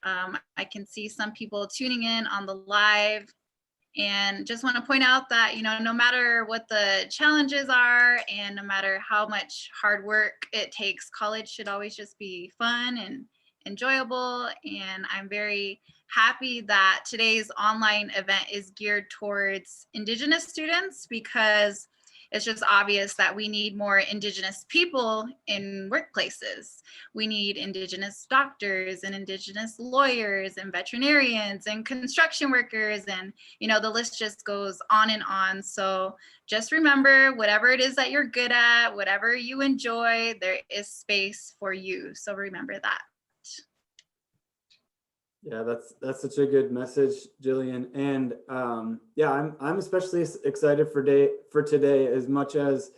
I can see some people tuning in on the live, and just want to point out that, no matter what the challenges are and no matter how much hard work it takes, college should always just be fun and enjoyable. And I'm very happy that today's online event is geared towards Indigenous students, because it's just obvious that we need more Indigenous people in workplaces. We need Indigenous doctors and Indigenous lawyers and veterinarians and construction workers, and the list just goes on and on. So just remember, whatever it is that you're good at, whatever you enjoy, there is space for you. So remember that. Yeah, that's such a good message, Jillian. And yeah, I'm especially excited for today. As much as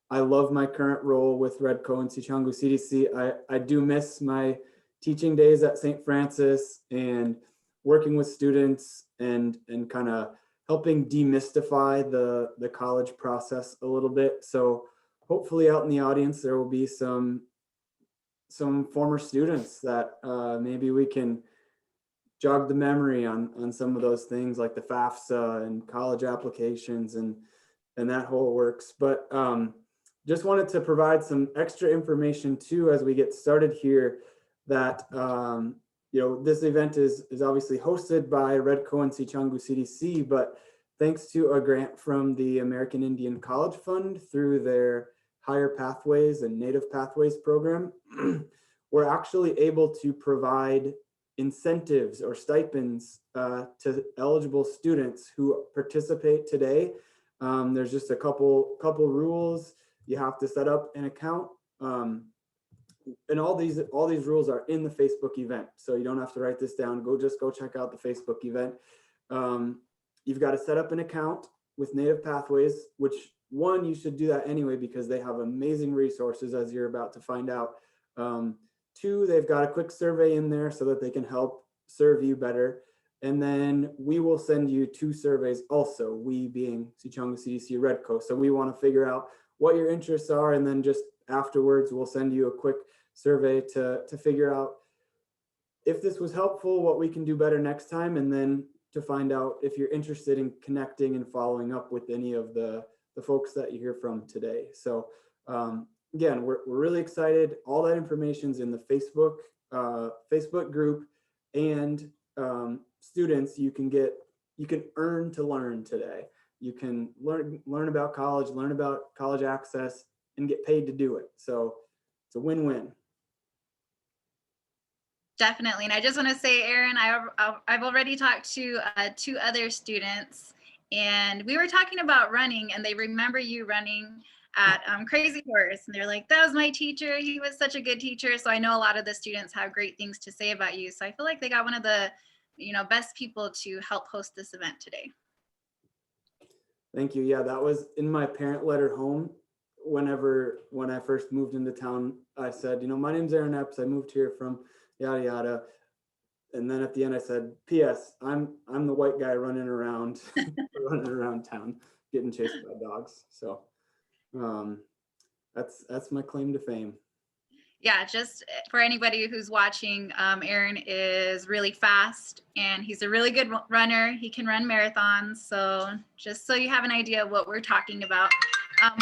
I love my current role with Redco and Sicangu CDC, I do miss my teaching days at St. Francis and working with students and kind of helping demystify the college process a little bit. So hopefully out in the audience there will be some former students that maybe we can jog the memory on some of those things, like the FAFSA and college applications and that whole works. But just wanted to provide some extra information too as we get started here, that this event is obviously hosted by Redco and Sicangu CDC, but thanks to a grant from the American Indian College Fund through their Higher Pathways and Native Pathways program, we're actually able to provide incentives or stipends to eligible students who participate today. There's just a couple rules. You have to set up an account, and all these rules are in the Facebook event, so you don't have to write this down. Go check out the Facebook event. You've got to set up an account with Native Pathways, which one, you should do that anyway because they have amazing resources, as you're about to find out. Two, they've got a quick survey in there so that they can help serve you better. And then we will send you 2 surveys also, we being Sicangu CDC Redco. So we want to figure out what your interests are, and then just afterwards we'll send you a quick survey to figure out if this was helpful, what we can do better next time, and then to find out if you're interested in connecting and following up with any of the folks that you hear from today. So again, we're really excited. All that information's in the Facebook group, and students, you can earn to learn today. You can learn about college access, and get paid to do it. So it's a win-win. Definitely. And I just want to say, Aaron, I've already talked to 2 other students, and we were talking about running, and they remember you running at Crazy Horse, and they're like, that was my teacher. He was such a good teacher. So I know a lot of the students have great things to say about you. So I feel like they got one of the best people to help host this event today. Thank you. Yeah, that was in my parent letter home. When I first moved into town, I said, my name's Aaron Epps. I moved here from yada yada. And then at the end I said, P.S. I'm the white guy running around town, getting chased by dogs. So that's my claim to fame. Yeah, just for anybody who's watching, Aaron is really fast and he's a really good runner. He can run marathons. So just so you have an idea of what we're talking about.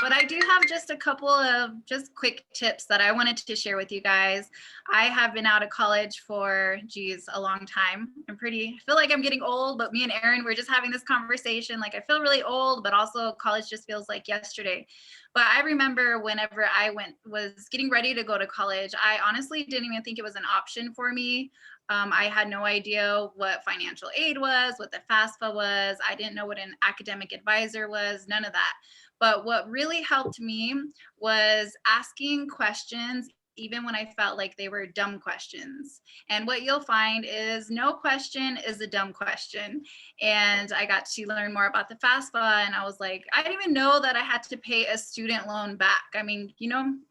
But I do have just a couple of just quick tips that I wanted to share with you guys. I have been out of college for, a long time. I feel like I'm getting old, but me and Aaron, we're just having this conversation. Like I feel really old, but also college just feels like yesterday. But I remember whenever I was getting ready to go to college, I honestly didn't even think it was an option for me. I had no idea what financial aid was, what the FAFSA was. I didn't know what an academic advisor was, none of that. But what really helped me was asking questions, even when I felt like they were dumb questions. And what you'll find is no question is a dumb question. And I got to learn more about the FAFSA, and I was like, I didn't even know that I had to pay a student loan back. I mean,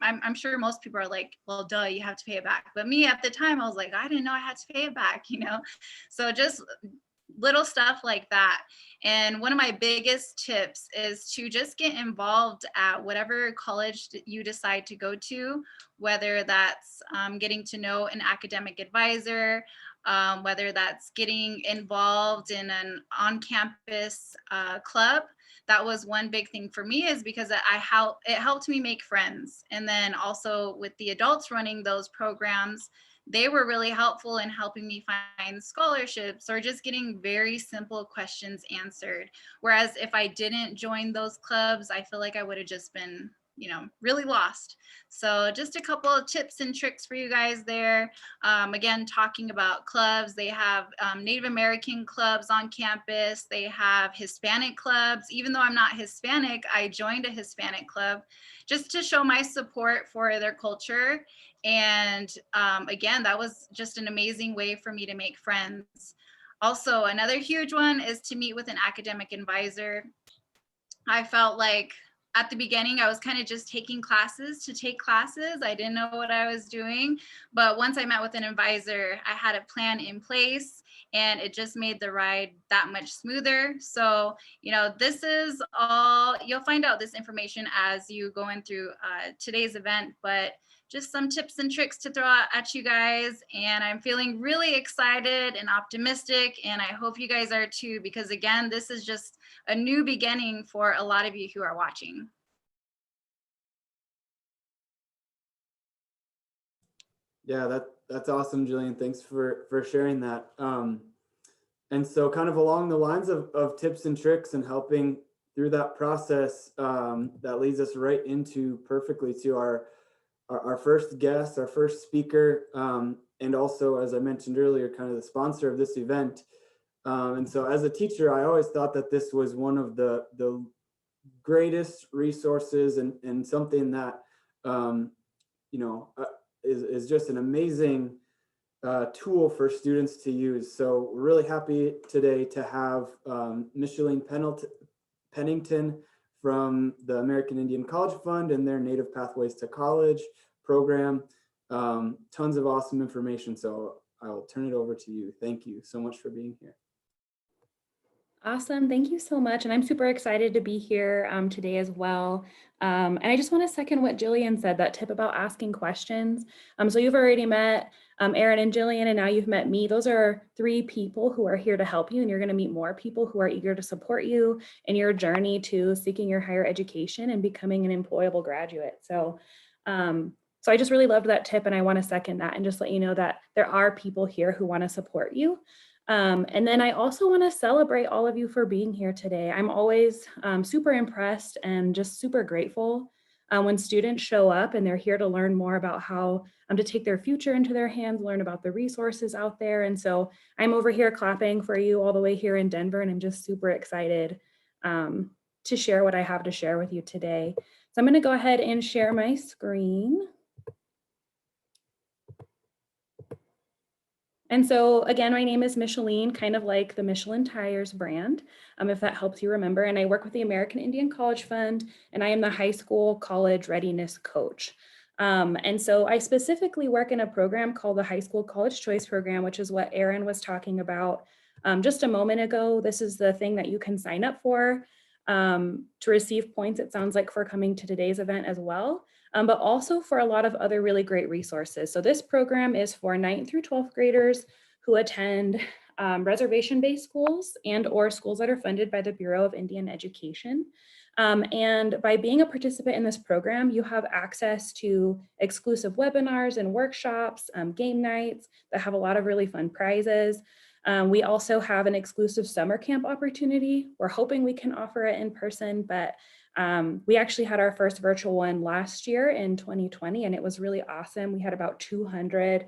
I'm sure most people are like, well, duh, you have to pay it back. But me at the time, I was like, I didn't know I had to pay it back, So just little stuff like that. And one of my biggest tips is to just get involved at whatever college that you decide to go to, whether that's getting to know an academic advisor, whether that's getting involved in an on-campus club. That was one big thing for me, is because it helped me make friends. And then also with the adults running those programs, they were really helpful in helping me find scholarships or just getting very simple questions answered. Whereas if I didn't join those clubs, I feel like I would have just been, really lost. So just a couple of tips and tricks for you guys there. Again, talking about clubs, they have Native American clubs on campus. They have Hispanic clubs. Even though I'm not Hispanic, I joined a Hispanic club just to show my support for their culture. And again, that was just an amazing way for me to make friends. Also, another huge one is to meet with an academic advisor. I felt like at the beginning, I was kind of just taking classes to take classes. I didn't know what I was doing. But once I met with an advisor, I had a plan in place, and it just made the ride that much smoother. So, this is all, you'll find out this information as you go in through today's event, but just some tips and tricks to throw out at you guys. And I'm feeling really excited and optimistic, and I hope you guys are too, because again, this is just a new beginning for a lot of you who are watching. Yeah, that's awesome, Jillian. Thanks for sharing that. And so kind of along the lines of tips and tricks and helping through that process, that leads us right into perfectly to our first guest, our first speaker, and also, as I mentioned earlier, kind of the sponsor of this event. And so as a teacher, I always thought that this was one of the greatest resources and something that, is just an amazing tool for students to use. So we're really happy today to have Micheline Pennington from the American Indian College Fund and their Native Pathways to College program. Tons of awesome information. So I'll turn it over to you. Thank you so much for being here. Awesome. Thank you so much. And I'm super excited to be here today as well. And I just want to second what Jillian said, that tip about asking questions. So you've already met Aaron and Jillian, and now you've met me. Those are 3 people who are here to help you, and you're going to meet more people who are eager to support you in your journey to seeking your higher education and becoming an employable graduate. So I just really loved that tip, and I want to second that and just let you know that there are people here who want to support you. And then I also want to celebrate all of you for being here today. I'm always super impressed and just super grateful when students show up and they're here to learn more about how to take their future into their hands, learn about the resources out there. And so I'm over here clapping for you all the way here in Denver, and I'm just super excited to share what I have to share with you today. So I'm going to go ahead and share my screen. And so again, my name is Micheline, kind of like the Michelin Tires brand, if that helps you remember. And I work with the American Indian College Fund, and I am the high school college readiness coach. And so I specifically work in a program called the High School College Choice Program, which is what Aaron was talking about just a moment ago. This is the thing that you can sign up for to receive points, it sounds like, for coming to today's event as well. But also for a lot of other really great resources. So this program is for 9th through 12th graders who attend reservation-based schools and or schools that are funded by the Bureau of Indian Education. And by being a participant in this program, you have access to exclusive webinars and workshops, game nights that have a lot of really fun prizes. We also have an exclusive summer camp opportunity. We're hoping we can offer it in person, but we actually had our first virtual one last year in 2020, and it was really awesome. We had about 200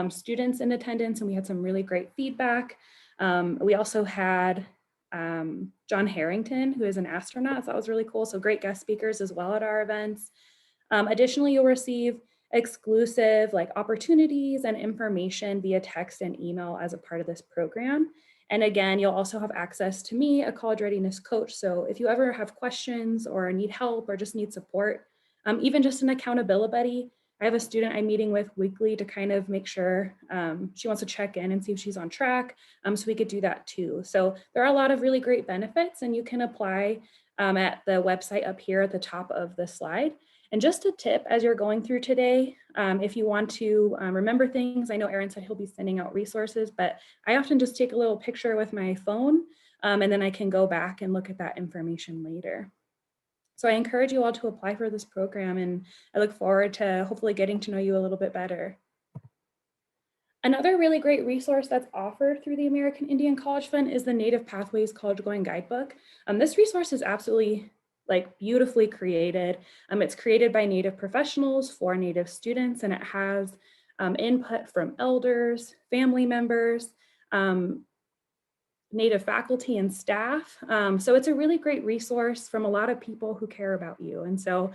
students in attendance, and we had some really great feedback. We also had John Harrington, who is an astronaut, so that was really cool. So great guest speakers as well at our events. Additionally, you'll receive exclusive opportunities and information via text and email as a part of this program. And again, you'll also have access to me, a college readiness coach. So if you ever have questions or need help or just need support, even just an accountability buddy, I have a student I'm meeting with weekly to kind of make sure she wants to check in and see if she's on track. So we could do that too. So there are a lot of really great benefits, and you can apply at the website up here at the top of the slide. And just a tip as you're going through today, if you want to remember things, I know Aaron said he'll be sending out resources, but I often just take a little picture with my phone and then I can go back and look at that information later. So I encourage you all to apply for this program, and I look forward to hopefully getting to know you a little bit better. Another really great resource that's offered through the American Indian College Fund is the Native Pathways College Going Guidebook. This resource is absolutely beautifully created. It's created by Native professionals for Native students, and it has input from elders, family members, Native faculty and staff. So it's a really great resource from a lot of people who care about you. And so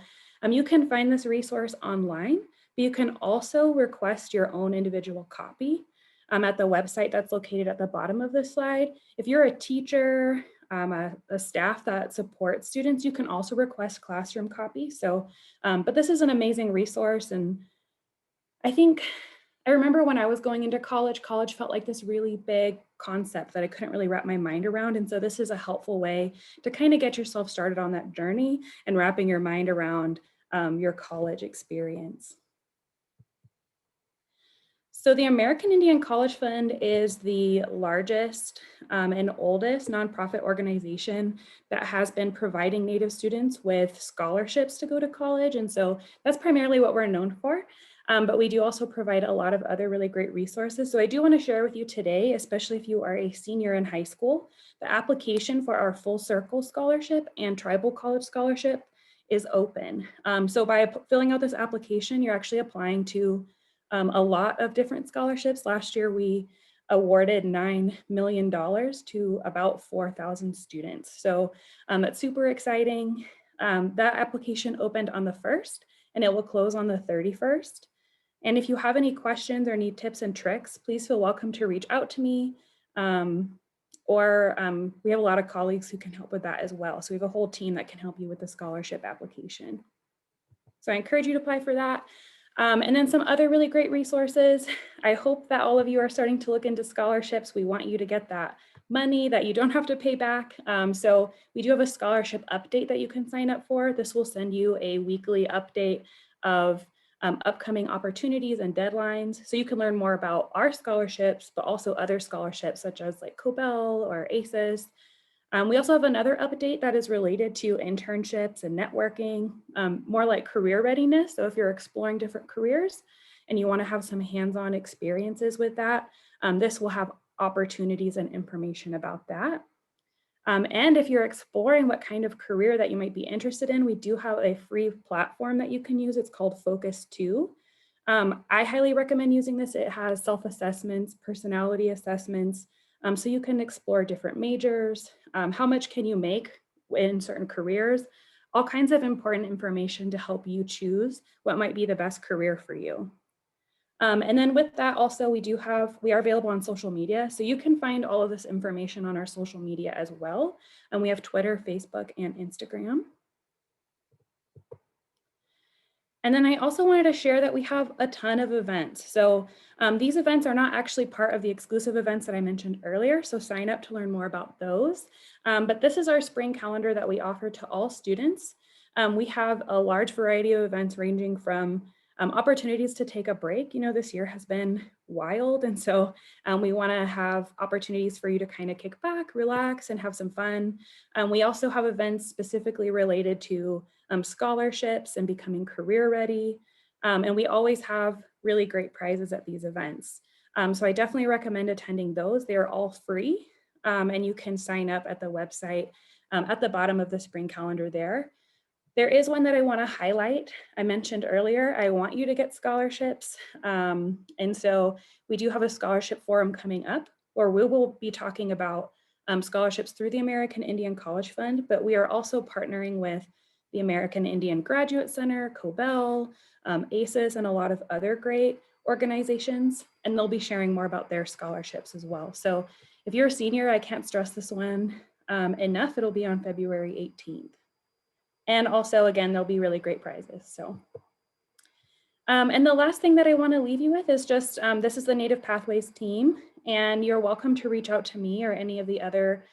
you can find this resource online, but you can also request your own individual copy at the website that's located at the bottom of this slide. If you're a teacher, a staff that supports students, you can also request classroom copies. So, but this is an amazing resource. And I remember when I was going into college felt like this really big concept that I couldn't really wrap my mind around. And so this is a helpful way to kind of get yourself started on that journey and wrapping your mind around your college experience. So the American Indian College Fund is the largest and oldest nonprofit organization that has been providing Native students with scholarships to go to college. And so that's primarily what we're known for. But we do also provide a lot of other really great resources. So I do want to share with you today, especially if you are a senior in high school, the application for our Full Circle Scholarship and Tribal College Scholarship is open. So by filling out this application, you're actually applying to a lot of different scholarships. Last year, we awarded $9 million to about 4,000 students. So that's super exciting. That application opened on the 1st and it will close on the 31st. And if you have any questions or need tips and tricks, please feel welcome to reach out to me. Or we have a lot of colleagues who can help with that as well. So we have a whole team that can help you with the scholarship application. So I encourage you to apply for that. And then some other really great resources. I hope that all of you are starting to look into scholarships. We want you to get that money that you don't have to pay back. So we do have a scholarship update that you can sign up for. This will send you a weekly update of upcoming opportunities and deadlines. So you can learn more about our scholarships, but also other scholarships such as like COBEL or ACES. We also have another update that is related to internships and networking, more like career readiness. So if you're exploring different careers and you want to have some hands-on experiences with that, this will have opportunities and information about that. And if you're exploring what kind of career that you might be interested in, we do have a free platform that you can use. It's called Focus 2. I highly recommend using this. It has self-assessments, personality assessments, so you can explore different majors, how much can you make in certain careers, all kinds of important information to help you choose what might be the best career for you. And then with that also, we are available on social media. So you can find all of this information on our social media as well. And we have Twitter, Facebook, and Instagram. And then I also wanted to share that we have a ton of events. So these events are not actually part of the exclusive events that I mentioned earlier. So sign up to learn more about those. But this is our spring calendar that we offer to all students. We have a large variety of events ranging from opportunities to take a break. You know, this year has been wild. And so we want to have opportunities for you to kind of kick back, relax, and have some fun. We also have events specifically related to scholarships and becoming career ready. And we always have really great prizes at these events. So I definitely recommend attending those. They are all free. And you can sign up at the website at the bottom of the spring calendar there. There is one that I want to highlight. I mentioned earlier, I want you to get scholarships. And so we do have a scholarship forum coming up where we will be talking about scholarships through the American Indian College Fund, but we are also partnering with the American Indian Graduate Center, COBEL, ACES, and a lot of other great organizations, and they'll be sharing more about their scholarships as well. So if you're a senior, I can't stress this one enough. It'll be on February 18th. And also, again, there'll be really great prizes. So, and the last thing that I want to leave you with is just, this is the Native Pathways team, and you're welcome to reach out to me or any of the other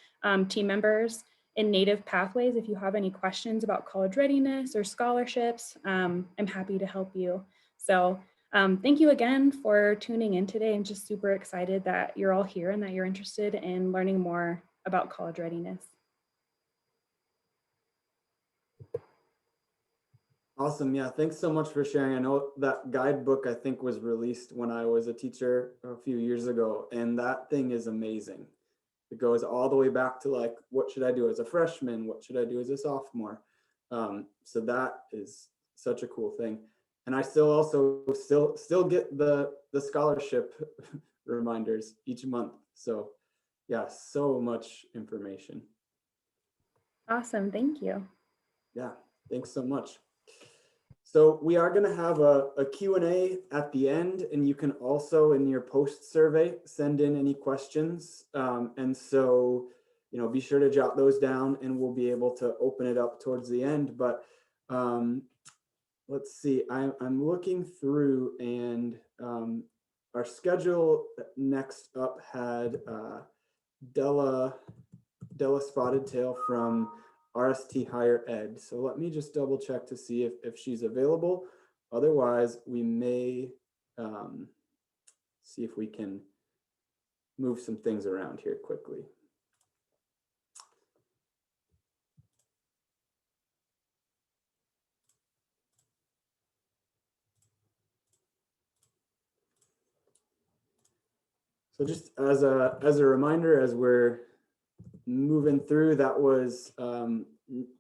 team members in Native Pathways. If you have any questions about college readiness or scholarships, I'm happy to help you. So thank you again for tuning in today. I'm just super excited that you're all here and that you're interested in learning more about college readiness. Awesome. Yeah, thanks so much for sharing. I know that guidebook, I think, was released when I was a teacher a few years ago, and that thing is amazing. It goes all the way back to like, what should I do as a freshman? What should I do as a sophomore? So that is such a cool thing. And I still get the scholarship reminders each month. So yeah, so much information. Awesome. Thank you. Yeah, thanks so much. So we are going to have a Q&A at the end, and you can also in your post survey send in any questions. And so, you know, be sure to jot those down and we'll be able to open it up towards the end. But let's see, I'm looking through, and our schedule next up had Della Spotted Tail from RST Higher Ed. So let me just double check to see if she's available. Otherwise, we may see if we can move some things around here quickly. So just as a reminder, as we're moving through, that was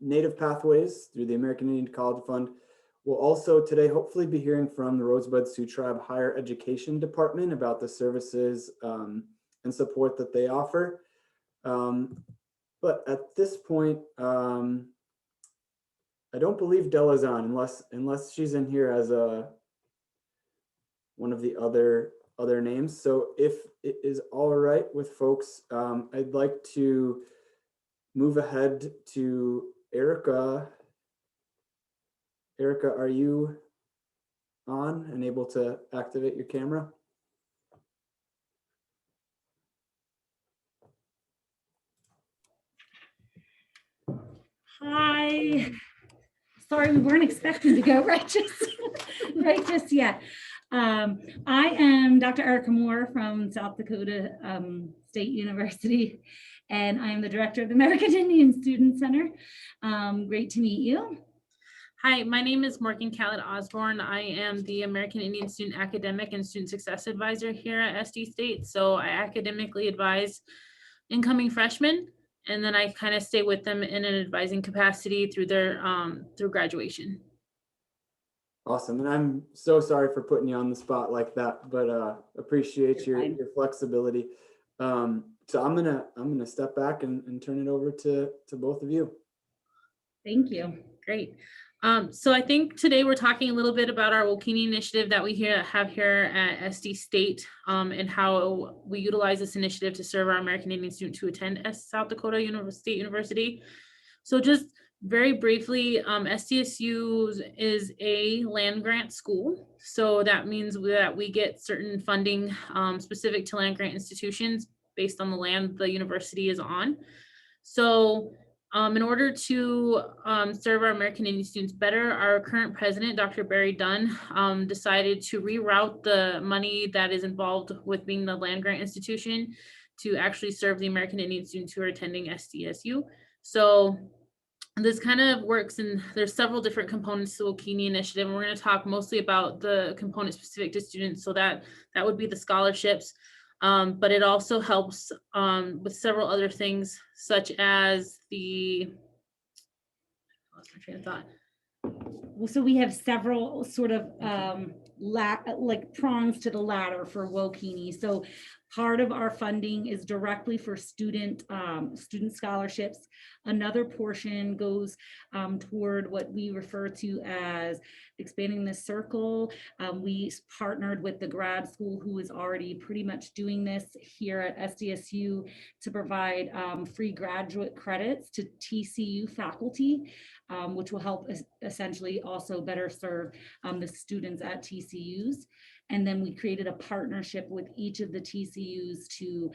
Native Pathways through the American Indian College Fund. We'll also today hopefully be hearing from the Rosebud Sioux Tribe Higher Education Department about the services and support that they offer. But at this point, I don't believe Della's on unless she's in here as one of the other names. So if it is all right with folks, I'd like to move ahead to Erica. Erica, are you on and able to activate your camera? Hi. Sorry, we weren't expecting to go right just yet. I am Dr. Erica Moore from South Dakota State University, and I am the director of the American Indian Student Center. Great to meet you. Hi, my name is Morgan Khaled Osborne. I am the American Indian Student Academic and Student Success Advisor here at SD State. So I academically advise incoming freshmen, and then I kind of stay with them in an advising capacity through their through graduation. Awesome. And I'm so sorry for putting you on the spot like that, but appreciate your flexibility. So I'm gonna step back and turn it over to both of you. Thank you. Great. So I think today we're talking a little bit about our Wokini initiative that we have here at SD State, and how we utilize this initiative to serve our American Indian students who attend South Dakota State University. So just very briefly, SDSU is a land grant school. So that means that we get certain funding specific to land grant institutions based on the land the university is on. So in order to serve our American Indian students better, our current president, Dr. Barry Dunn, decided to reroute the money that is involved with being the land grant institution to actually serve the American Indian students who are attending SDSU. So this kind of works, and there's several different components to the Wokini initiative, and we're going to talk mostly about the component specific to students. So that would be the scholarships. But it also helps with several other things, such as I lost my train of thought. Well, so we have several sort of like prongs to the ladder for Wokini. So part of our funding is directly for student scholarships. Another portion goes toward what we refer to as expanding the circle. We partnered with the grad school who is already pretty much doing this here at SDSU to provide free graduate credits to TCU faculty, which will help essentially also better serve the students at TCUs. And then we created a partnership with each of the TCUs to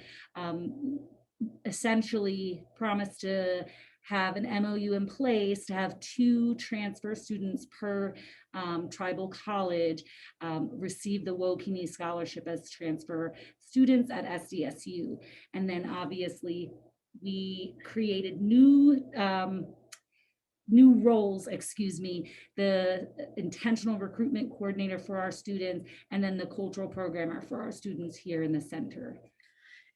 essentially promise to have an MOU in place to have 2 transfer students per tribal college receive the Wokini scholarship as transfer students at SDSU. And then obviously we created new roles, the intentional recruitment coordinator for our students, and then the cultural programmer for our students here in the center.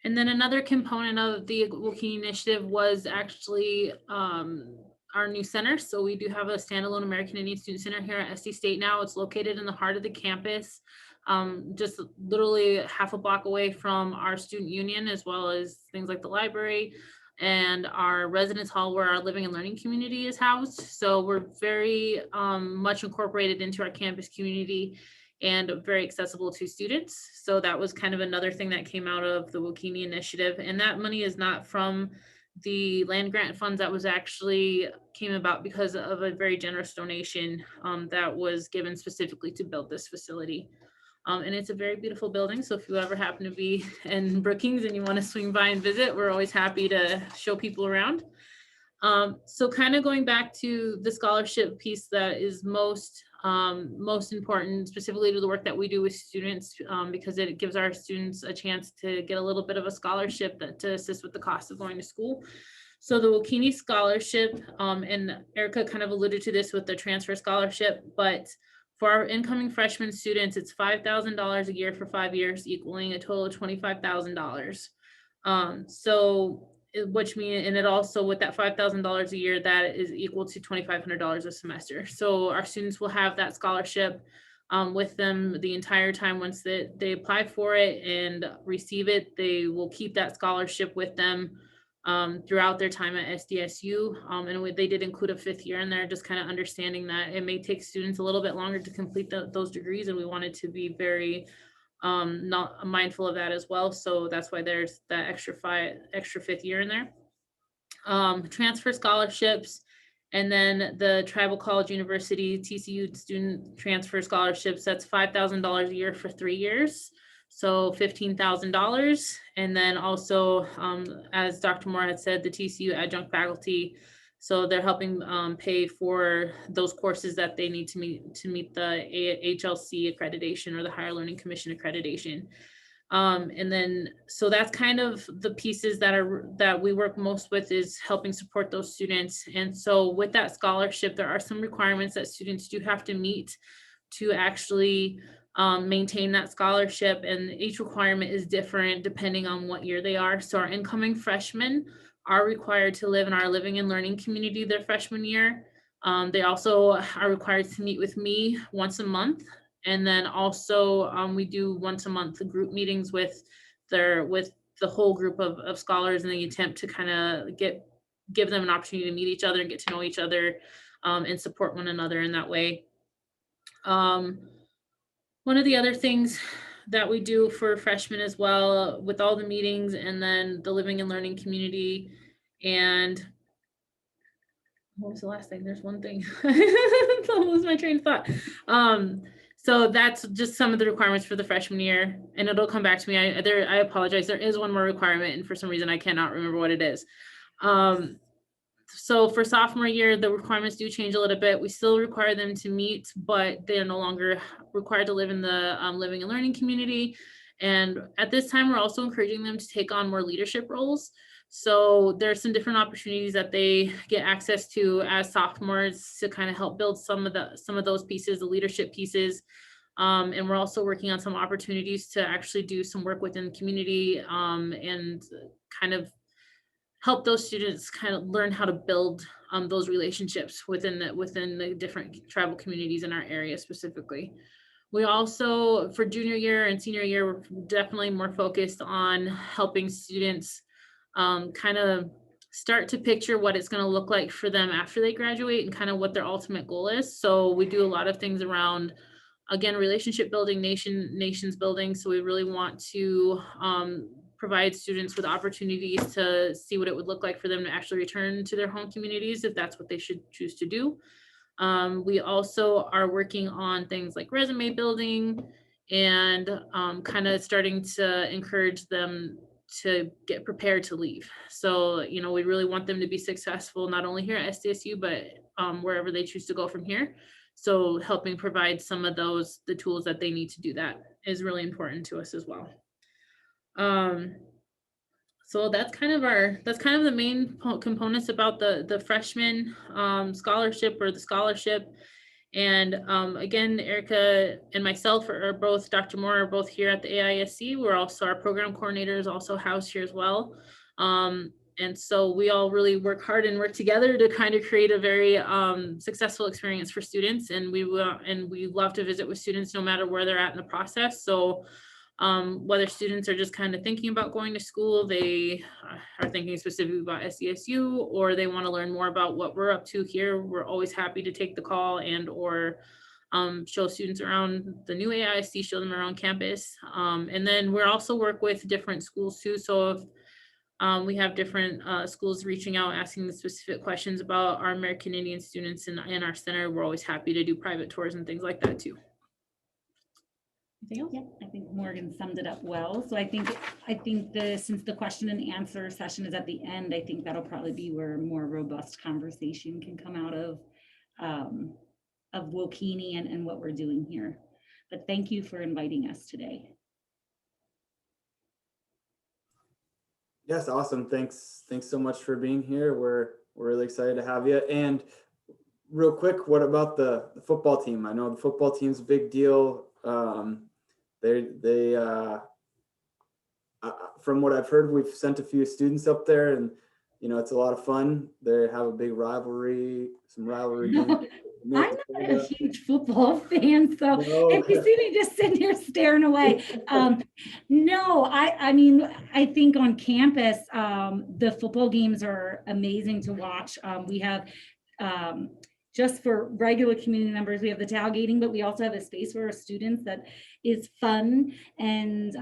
And then another component of the Wokini initiative was actually our new center. So we do have a standalone American Indian Student Center here at SD State now. It's located in the heart of the campus, just literally half a block away from our student union, as well as things like the library and our residence hall where our living and learning community is housed. So we're very much incorporated into our campus community and very accessible to students. So that was kind of another thing that came out of the Wokini initiative. And that money is not from the land grant funds. That was actually came about because of a very generous donation that was given specifically to build this facility. And it's a very beautiful building. So if you ever happen to be in Brookings and you want to swing by and visit, we're always happy to show people around. So kind of going back to the scholarship piece that is most important specifically to the work that we do with students, because it gives our students a chance to get a little bit of a scholarship to assist with the cost of going to school. So the Wokini scholarship, and Erica kind of alluded to this with the transfer scholarship, but for our incoming freshman students, it's $5,000 a year for 5 years, equaling a total of $25,000. So which means, and it also with that $5,000 a year, that is equal to $2,500 a semester. So our students will have that scholarship with them the entire time. Once they apply for it and receive it, they will keep that scholarship with them throughout their time at SDSU. And they did include a 5th year in there, just kind of understanding that it may take students a little bit longer to complete those degrees. And we wanted to be very not mindful of that as well. So that's why there's that extra 5th year in there. Transfer scholarships, and then the Tribal College University TCU student transfer scholarships, that's $5,000 a year for 3 years. So $15,000. And then also, as Dr. Moore had said, the TCU adjunct faculty, so they're helping pay for those courses that they need to meet the HLC accreditation or the Higher Learning Commission accreditation. And then, so that's kind of the pieces that we work most with, is helping support those students. And so with that scholarship, there are some requirements that students do have to meet to actually maintain that scholarship. And each requirement is different depending on what year they are. So our incoming freshmen are required to live in our living and learning community their freshman year. They also are required to meet with me once a month. And then also we do once a month group meetings with the whole group of scholars in the attempt to kind of give them an opportunity to meet each other and get to know each other and support one another in that way. One of the other things that we do for freshmen as well, with all the meetings and then the living and learning community, and what was the last thing? There's one thing. I lost my train of thought. So that's just some of the requirements for the freshman year, and it'll come back to me. I apologize. There is one more requirement, and for some reason I cannot remember what it is. So for sophomore year, the requirements do change a little bit. We still require them to meet, but they are no longer required to live in the living and learning community. And at this time, we're also encouraging them to take on more leadership roles. So there's some different opportunities that they get access to as sophomores to kind of help build some of those pieces, the leadership pieces. And we're also working on some opportunities to actually do some work within the community and kind of help those students kind of learn how to build those relationships within the different tribal communities in our area specifically. We also, for junior year and senior year, we're definitely more focused on helping students kind of start to picture what it's going to look like for them after they graduate and kind of what their ultimate goal is. So we do a lot of things around, again, relationship building, nations building. So we really want to provide students with opportunities to see what it would look like for them to actually return to their home communities if that's what they should choose to do. We also are working on things like resume building and kind of starting to encourage them to get prepared to leave. So, you know, we really want them to be successful, not only here at SDSU, but wherever they choose to go from here. So helping provide some of the tools that they need to do that is really important to us as well. So that's kind of the main components about the freshman scholarship or the scholarship. And again, Erica and myself are both, Dr. Moore are both here at the AISC. We're also, our program coordinator is also housed here as well. And so we all really work hard and work together to kind of create a very successful experience for students. And we love to visit with students no matter where they're at in the process. So whether students are just kind of thinking about going to school, they are thinking specifically about SDSU, or they want to learn more about what we're up to here, we're always happy to take the call and or show students around the new AISC, show them around campus. And then we also work with different schools too. So if we have different schools reaching out, asking the specific questions about our American Indian students in our center, we're always happy to do private tours and things like that too. Anything else? Yep, I think Morgan summed it up well. So I think since the question and answer session is at the end, I think that'll probably be where more robust conversation can come out of Wokini and what we're doing here. But thank you for inviting us today. Yes, awesome. Thanks so much for being here. We're really excited to have you. And real quick, what about the football team? I know the football team's a big deal. From what I've heard, we've sent a few students up there, and you know, it's a lot of fun. They have a big rivalry, some rivalry games. I'm not a huge football fan, so if you see me just sitting here staring away, no, I mean, I think on campus, the football games are amazing to watch. We have just for regular community members, we have the tailgating, but we also have a space for our students that is fun and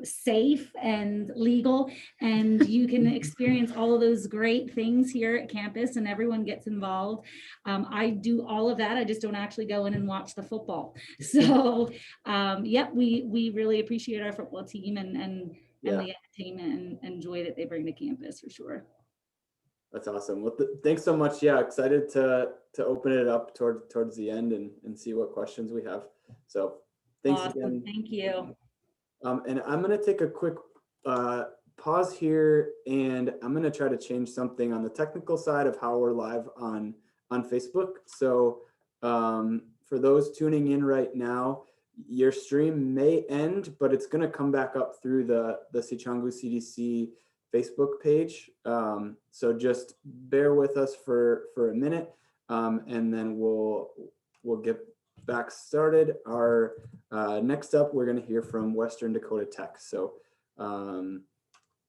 safe and legal. And you can experience all of those great things here at campus, and everyone gets involved. I do all of that. I just don't actually go in and watch the football. So yep, we really appreciate our football team and the entertainment and joy that they bring to campus for sure. That's awesome. Well, thanks so much. Yeah, excited to open it up towards the end and see what questions we have. So thanks again. Thank you. And I'm going to take a quick pause here, and I'm going to try to change something on the technical side of how we're live on Facebook. So for those tuning in right now, your stream may end, but it's going to come back up through the Sicangu CDC Facebook page. So just bear with us for a minute, and then we'll get back started. Our next up, we're going to hear from Western Dakota Tech. So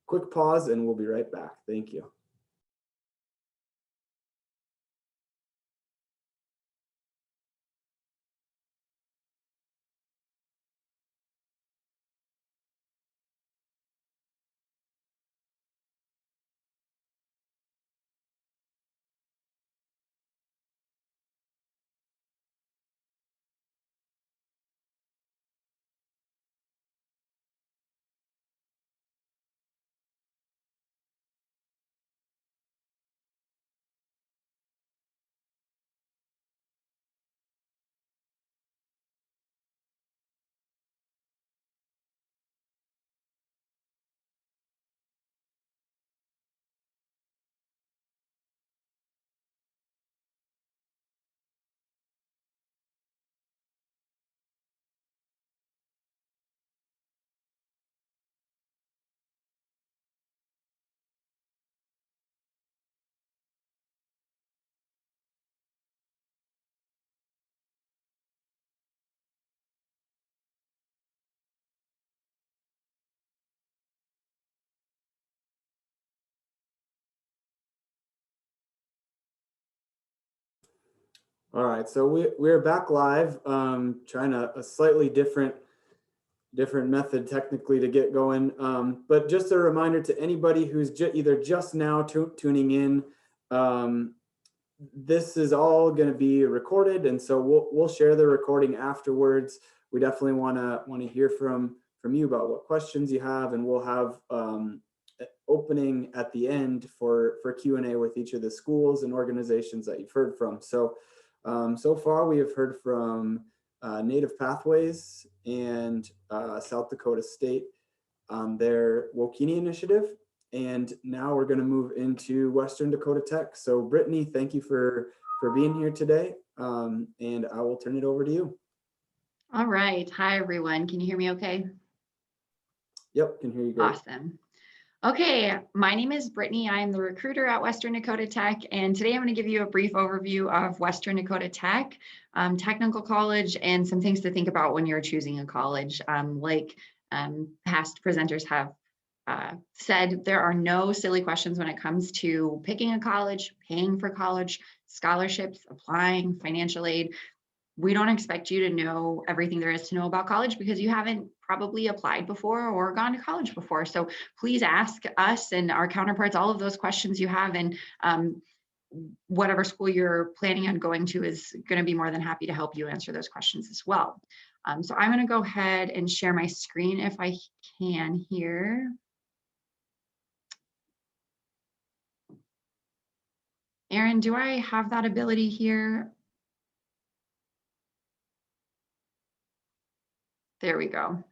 quick pause and we'll be right back. Thank you. All right, so we're back live, trying a slightly different method technically to get going. But just a reminder to anybody who's either just now tuning in, this is all going to be recorded, and so we'll share the recording afterwards. We definitely want to hear from from you about what questions you have, and we'll have opening at the end for Q&A with each of the schools and organizations that you've heard from. So so far we have heard from Native Pathways and South Dakota State on their Wokini initiative. And now we're going to move into Western Dakota Tech. So Brittany, thank you for being here today. And I will turn it over to you. All right. Hi, everyone. Can you hear me okay? Yep, can hear you great. Awesome. Okay, my name is Brittany. I am the recruiter at Western Dakota Tech, and today I'm going to give you a brief overview of Western Dakota Tech, technical college, and some things to think about when you're choosing a college. Like past presenters have said, there are no silly questions when it comes to picking a college, paying for college, scholarships, applying, financial aid. We don't expect you to know everything there is to know about college because you haven't probably applied before or gone to college before. So please ask us and our counterparts all of those questions you have, and whatever school you're planning on going to is going to be more than happy to help you answer those questions as well. So I'm going to go ahead and share my screen if I can here. Aaron, do I have that ability here? There we go.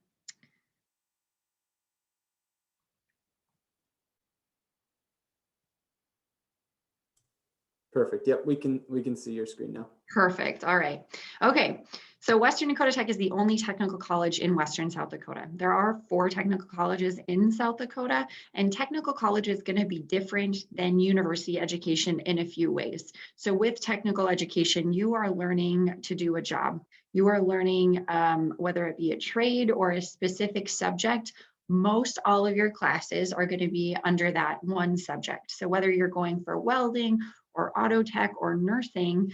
Perfect. Yep, we can see your screen now. Perfect. All right. Okay. So Western Dakota Tech is the only technical college in Western South Dakota. There are 4 technical colleges in South Dakota, and technical college is going to be different than university education in a few ways. So with technical education, you are learning to do a job. You are learning whether it be a trade or a specific subject. Most all of your classes are going to be under that one subject. So whether you're going for welding or auto tech or nursing,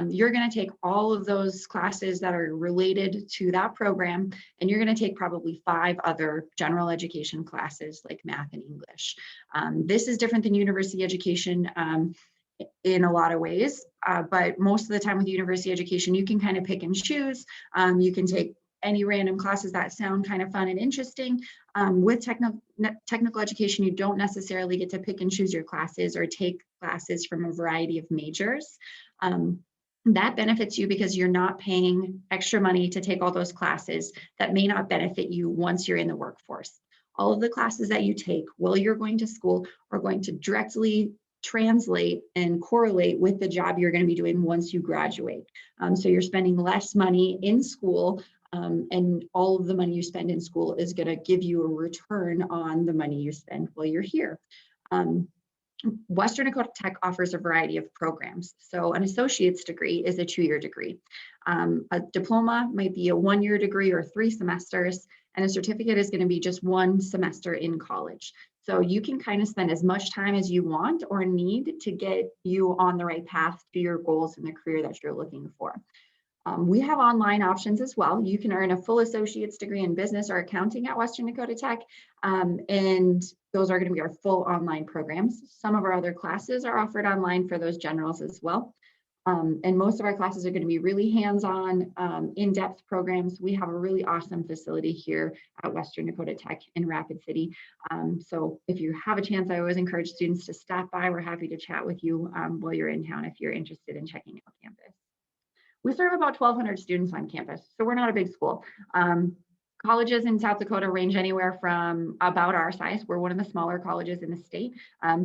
you're going to take all of those classes that are related to that program, and you're going to take probably 5 other general education classes like math and English. This is different than university education in a lot of ways, but most of the time with university education, you can kind of pick and choose. You can take any random classes that sound kind of fun and interesting. With technical education, you don't necessarily get to pick and choose your classes or take classes from a variety of majors. That benefits you because you're not paying extra money to take all those classes that may not benefit you once you're in the workforce. All of the classes that you take while you're going to school are going to directly translate and correlate with the job you're going to be doing once you graduate. So you're spending less money in school, and all of the money you spend in school is going to give you a return on the money you spend while you're here. Western Dakota Tech offers a variety of programs. So an associate's degree is a 2-year degree. A diploma might be a 1-year degree or 3 semesters, and a certificate is going to be just 1 semester in college. So you can kind of spend as much time as you want or need to get you on the right path to your goals in the career that you're looking for. We have online options as well. You can earn a full associate's degree in business or accounting at Western Dakota Tech, and those are going to be our full online programs. Some of our other classes are offered online for those generals as well. And most of our classes are going to be really hands-on, in-depth programs. We have a really awesome facility here at Western Dakota Tech in Rapid City. So if you have a chance, I always encourage students to stop by. We're happy to chat with you while you're in town if you're interested in checking out campus. We serve about 1,200 students on campus, so we're not a big school. Colleges in South Dakota range anywhere from about our size, we're one of the smaller colleges in the state,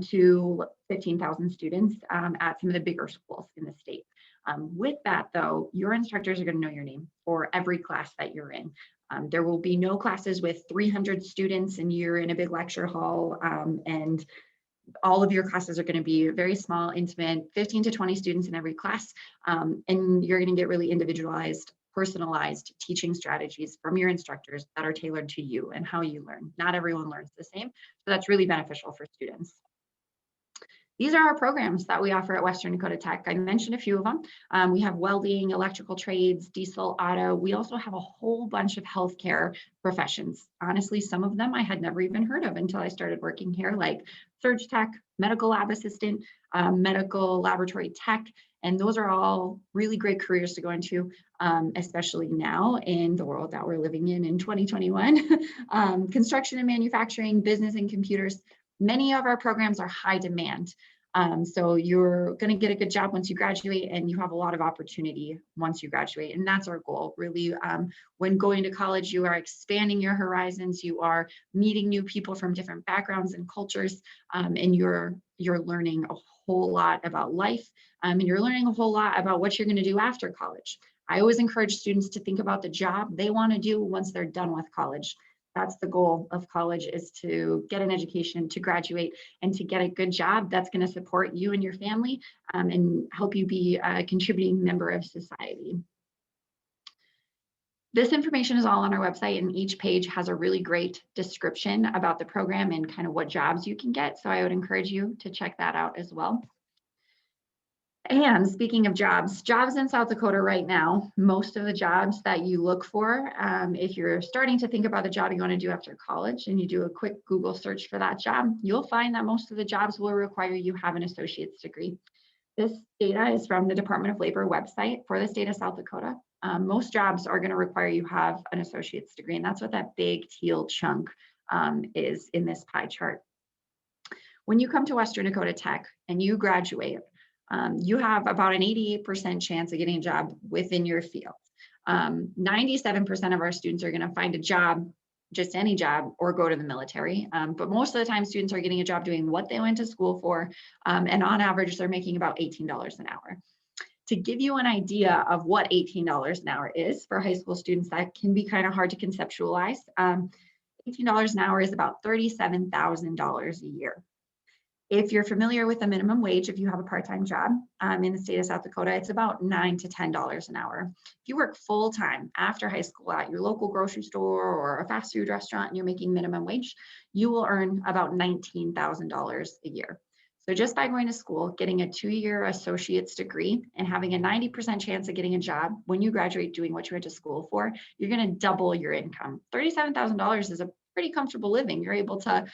to 15,000 students at some of the bigger schools in the state. With that though, your instructors are going to know your name for every class that you're in. There will be no classes with 300 students and you're in a big lecture hall, and all of your classes are going to be very small, intimate, 15 to 20 students in every class, and you're going to get really individualized, personalized teaching strategies from your instructors that are tailored to you and how you learn. Not everyone learns the same, so that's really beneficial for students. These are our programs that we offer at Western Dakota Tech. I mentioned a few of them. We have welding, electrical trades, diesel, auto. We also have a whole bunch of healthcare professions. Honestly, some of them I had never even heard of until I started working here, like surge tech, medical lab assistant. medical, laboratory tech, and those are all really great careers to go into, especially now in the world that we're living in 2021. Construction and manufacturing, business and computers, many of our programs are high demand. So you're going to get a good job once you graduate, and you have a lot of opportunity once you graduate. And that's our goal, really. When going to college, you are expanding your horizons, you are meeting new people from different backgrounds and cultures, and you're learning a whole lot about life, and you're learning a whole lot about what you're going to do after college. I always encourage students to think about the job they want to do once they're done with college. That's the goal of college, is to get an education, to graduate, and to get a good job that's going to support you and your family, and help you be a contributing member of society. This information is all on our website, and each page has a really great description about the program and kind of what jobs you can get. So I would encourage you to check that out as well. And speaking of jobs in South Dakota right now, most of the jobs that you look for, if you're starting to think about the job you want to do after college and you do a quick Google search for that job, you'll find that most of the jobs will require you have an associate's degree. This data is from the Department of Labor website for the state of South Dakota. Most jobs are going to require you have an associate's degree, and that's what that big teal chunk is in this pie chart. When you come to Western Dakota Tech and you graduate, you have about an 88% chance of getting a job within your field. 97% of our students are going to find a job, just any job, or go to the military. But most of the time, students are getting a job doing what they went to school for. And on average, they're making about $18 an hour. To give you an idea of what $18 an hour is for high school students, that can be kind of hard to conceptualize. $18 an hour is about $37,000 a year. If you're familiar with the minimum wage, if you have a part-time job in the state of South Dakota, it's about $9 to $10 an hour. If you work full-time after high school at your local grocery store or a fast food restaurant and you're making minimum wage, you will earn about $19,000 a year. So just by going to school, getting a 2-year associate's degree, and having a 90% chance of getting a job when you graduate doing what you went to school for, you're going to double your income. $37,000 is a pretty comfortable living. You're able to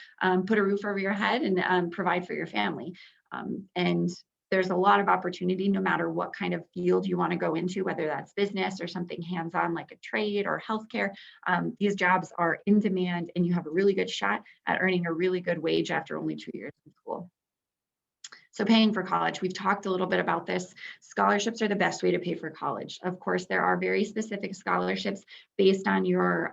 put a roof over your head and provide for your family. And there's a lot of opportunity no matter what kind of field you want to go into, whether that's business or something hands-on like a trade or healthcare. These jobs are in demand, and you have a really good shot at earning a really good wage after only 2 years in school. So paying for college, we've talked a little bit about this. Scholarships are the best way to pay for college. Of course, there are very specific scholarships based on your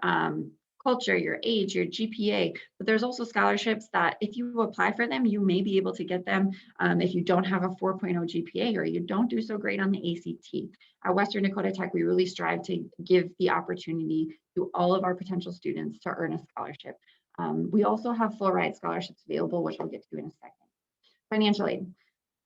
culture, your age, your GPA, but there's also scholarships that if you apply for them, you may be able to get them if you don't have a 4.0 GPA or you don't do so great on the ACT. At Western Dakota Tech, we really strive to give the opportunity to all of our potential students to earn a scholarship. We also have full ride scholarships available, which we'll get to in a second. Financial aid.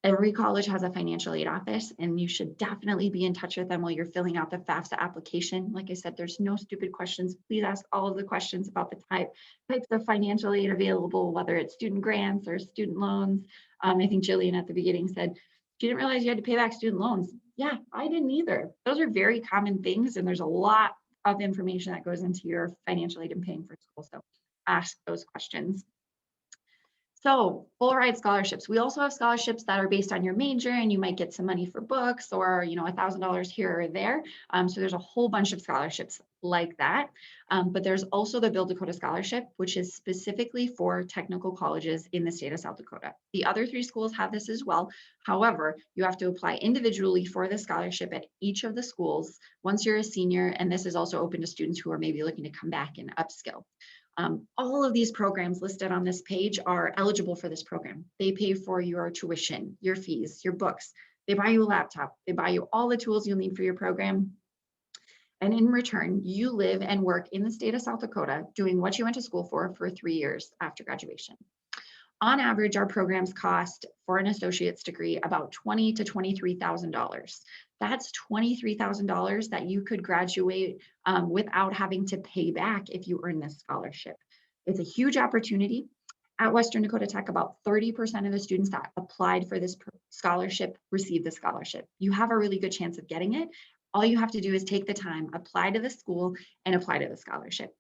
Every college has a financial aid office, and you should definitely be in touch with them while you're filling out the FAFSA application. Like I said, there's no stupid questions. Please ask all of the questions about the types of financial aid available, whether it's student grants or student loans. I think Jillian at the beginning said she didn't realize you had to pay back student loans. Yeah, I didn't either. Those are very common things, and there's a lot of information that goes into your financial aid and paying for school. So ask those questions. So full ride scholarships. We also have scholarships that are based on your major, and you might get some money for books or, $1,000 here or there. So there's a whole bunch of scholarships like that. But there's also the Build Dakota Scholarship, which is specifically for technical colleges in the state of South Dakota. The other 3 schools have this as well. However, you have to apply individually for the scholarship at each of the schools once you're a senior. And this is also open to students who are maybe looking to come back and upskill. All of these programs listed on this page are eligible for this program. They pay for your tuition, your fees, your books. They buy you a laptop. They buy you all the tools you'll need for your program. And in return, you live and work in the state of South Dakota doing what you went to school for 3 years after graduation. On average, our programs cost for an associate's degree about $20,000 to $23,000. That's $23,000 that you could graduate without having to pay back if you earn this scholarship. It's a huge opportunity. At Western Dakota Tech, about 30% of the students that applied for this scholarship received the scholarship. You have a really good chance of getting it. All you have to do is take the time, apply to the school, and apply to the scholarship.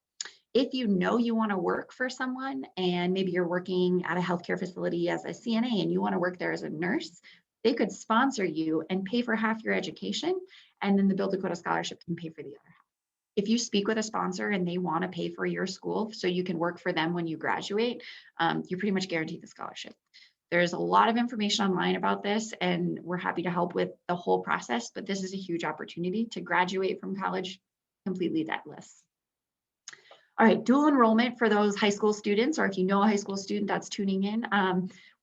If you know you want to work for someone and maybe you're working at a healthcare facility as a CNA and you want to work there as a nurse, they could sponsor you and pay for half your education, and then the Build Dakota Scholarship can pay for the other half. If you speak with a sponsor and they want to pay for your school so you can work for them when you graduate, you're pretty much guaranteed the scholarship. There's a lot of information online about this, and we're happy to help with the whole process, but this is a huge opportunity to graduate from college completely debtless. All right, dual enrollment for those high school students, or if you know a high school student that's tuning in,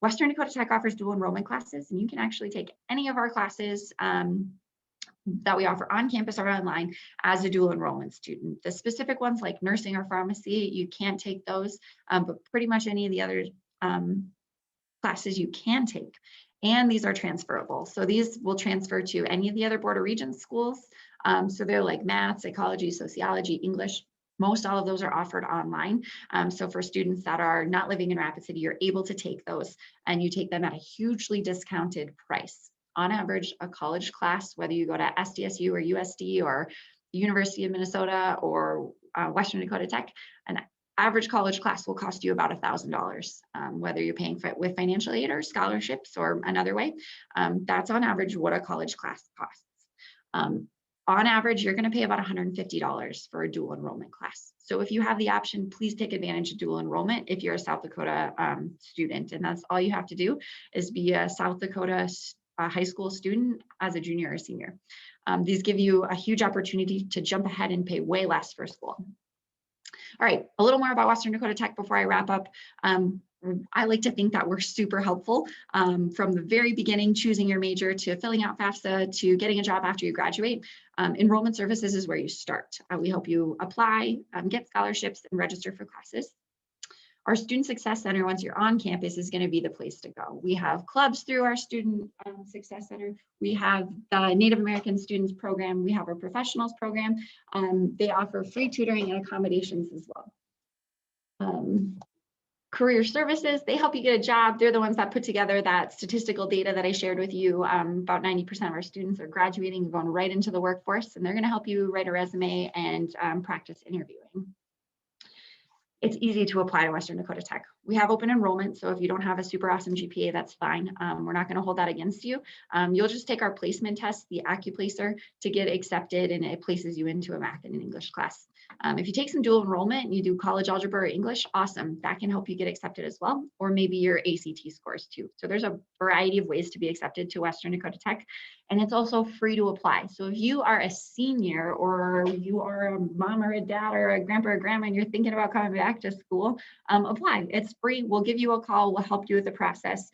Western Dakota Tech offers dual enrollment classes, and you can actually take any of our classes that we offer on campus or online as a dual enrollment student. The specific ones like nursing or pharmacy, you can't take those, but pretty much any of the other classes you can take. And these are transferable. So these will transfer to any of the other Board of Regents schools. So they're like math, psychology, sociology, English. Most all of those are offered online. So for students that are not living in Rapid City, you're able to take those, and you take them at a hugely discounted price. On average, a college class, whether you go to SDSU or USD or the University of Minnesota or Western Dakota Tech, an average college class will cost you about $1,000, whether you're paying for it with financial aid or scholarships or another way. That's on average what a college class costs. On average, you're going to pay about $150 for a dual enrollment class. So if you have the option, please take advantage of dual enrollment if you're a South Dakota student. And that's all you have to do is be a South Dakota high school student as a junior or senior. These give you a huge opportunity to jump ahead and pay way less for school. All right, a little more about Western Dakota Tech before I wrap up. I like to think that we're super helpful from the very beginning, choosing your major to filling out FAFSA to getting a job after you graduate. Enrollment services is where you start. We help you apply, get scholarships, and register for classes. Our Student Success Center, once you're on campus, is going to be the place to go. We have clubs through our Student Success Center. We have the Native American Students Program. We have our Professionals Program. They offer free tutoring and accommodations as well. Career Services, they help you get a job. They're the ones that put together that statistical data that I shared with you. About 90% of our students are graduating, going right into the workforce, and they're going to help you write a resume and practice interviewing. It's easy to apply to Western Dakota Tech. We have open enrollment, so if you don't have a super awesome GPA, that's fine. We're not going to hold that against you. You'll just take our placement test, the AccuPlacer, to get accepted, and it places you into a math and an English class. If you take some dual enrollment and you do college algebra or English, awesome. That can help you get accepted as well, or maybe your ACT scores too. So there's a variety of ways to be accepted to Western Dakota Tech, and it's also free to apply. So if you are a senior, or you are a mom or a dad or a grandpa or grandma and you're thinking about coming back to school, apply. It's free. We'll give you a call. We'll help you with the process.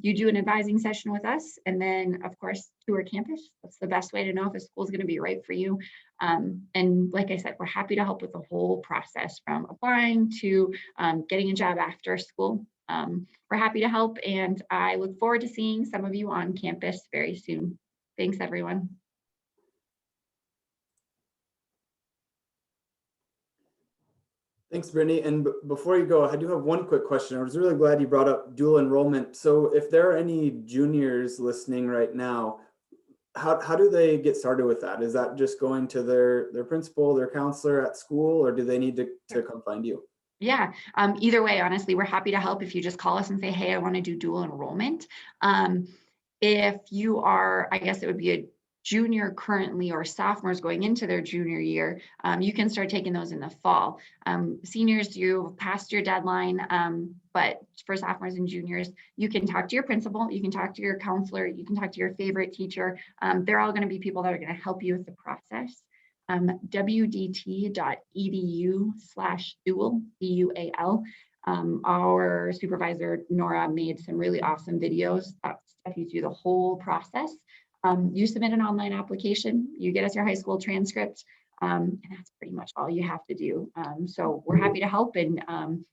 You do an advising session with us, and then of course tour campus. That's the best way to know if a school is going to be right for you. And like I said, we're happy to help with the whole process from applying to getting a job after school. We're happy to help, and I look forward to seeing some of you on campus very soon. Thanks, everyone. Thanks, Brittany. And before you go, I do have one quick question. I was really glad you brought up dual enrollment. So if there are any juniors listening right now, how do they get started with that? Is that just going to their principal, their counselor at school, or do they need to come find you? Yeah, either way, honestly, we're happy to help if you just call us and say, hey, I want to do dual enrollment. If you are, I guess it would be a junior currently, or sophomores going into their junior year, you can start taking those in the fall. Seniors, you've passed your deadline, but for sophomores and juniors, you can talk to your principal, you can talk to your counselor, you can talk to your favorite teacher. They're all going to be people that are going to help you with the process. wdt.edu/dual, DUAL. Our supervisor, Nora, made some really awesome videos that step you through the whole process. You submit an online application, you get us your high school transcript, and that's pretty much all you have to do. So we're happy to help. And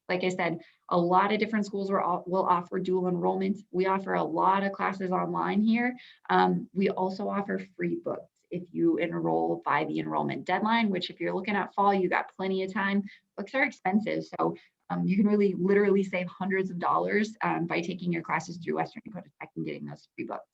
like I said, a lot of different schools will offer dual enrollment. We offer a lot of classes online here. We also offer free books if you enroll by the enrollment deadline, which if you're looking at fall, you got plenty of time. Books are expensive, so you can really literally save hundreds of dollars by taking your classes through Western Dakota Tech and getting those free books.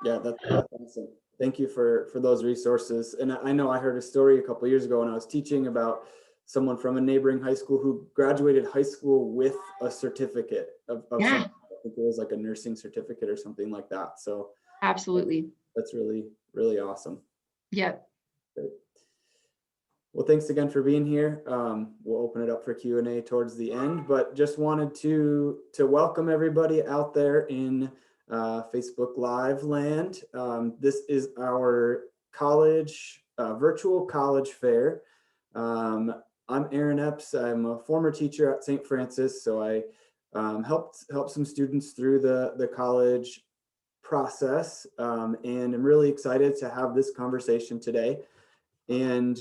Yeah, that's awesome. Thank you for those resources. And I know I heard a story a couple of years ago when I was teaching about someone from a neighboring high school who graduated high school with a certificate of Yeah. something. I think it was like a nursing certificate or something like that. So Absolutely. that's really, really awesome. Yep. Great. Well, thanks again for being here. We'll open it up for Q&A towards the end, but just wanted to welcome everybody out there in Facebook Live land. This is our college, virtual college fair. I'm Aaron Epps. I'm a former teacher at St. Francis, so I helped some students through the college process, and I'm really excited to have this conversation today. And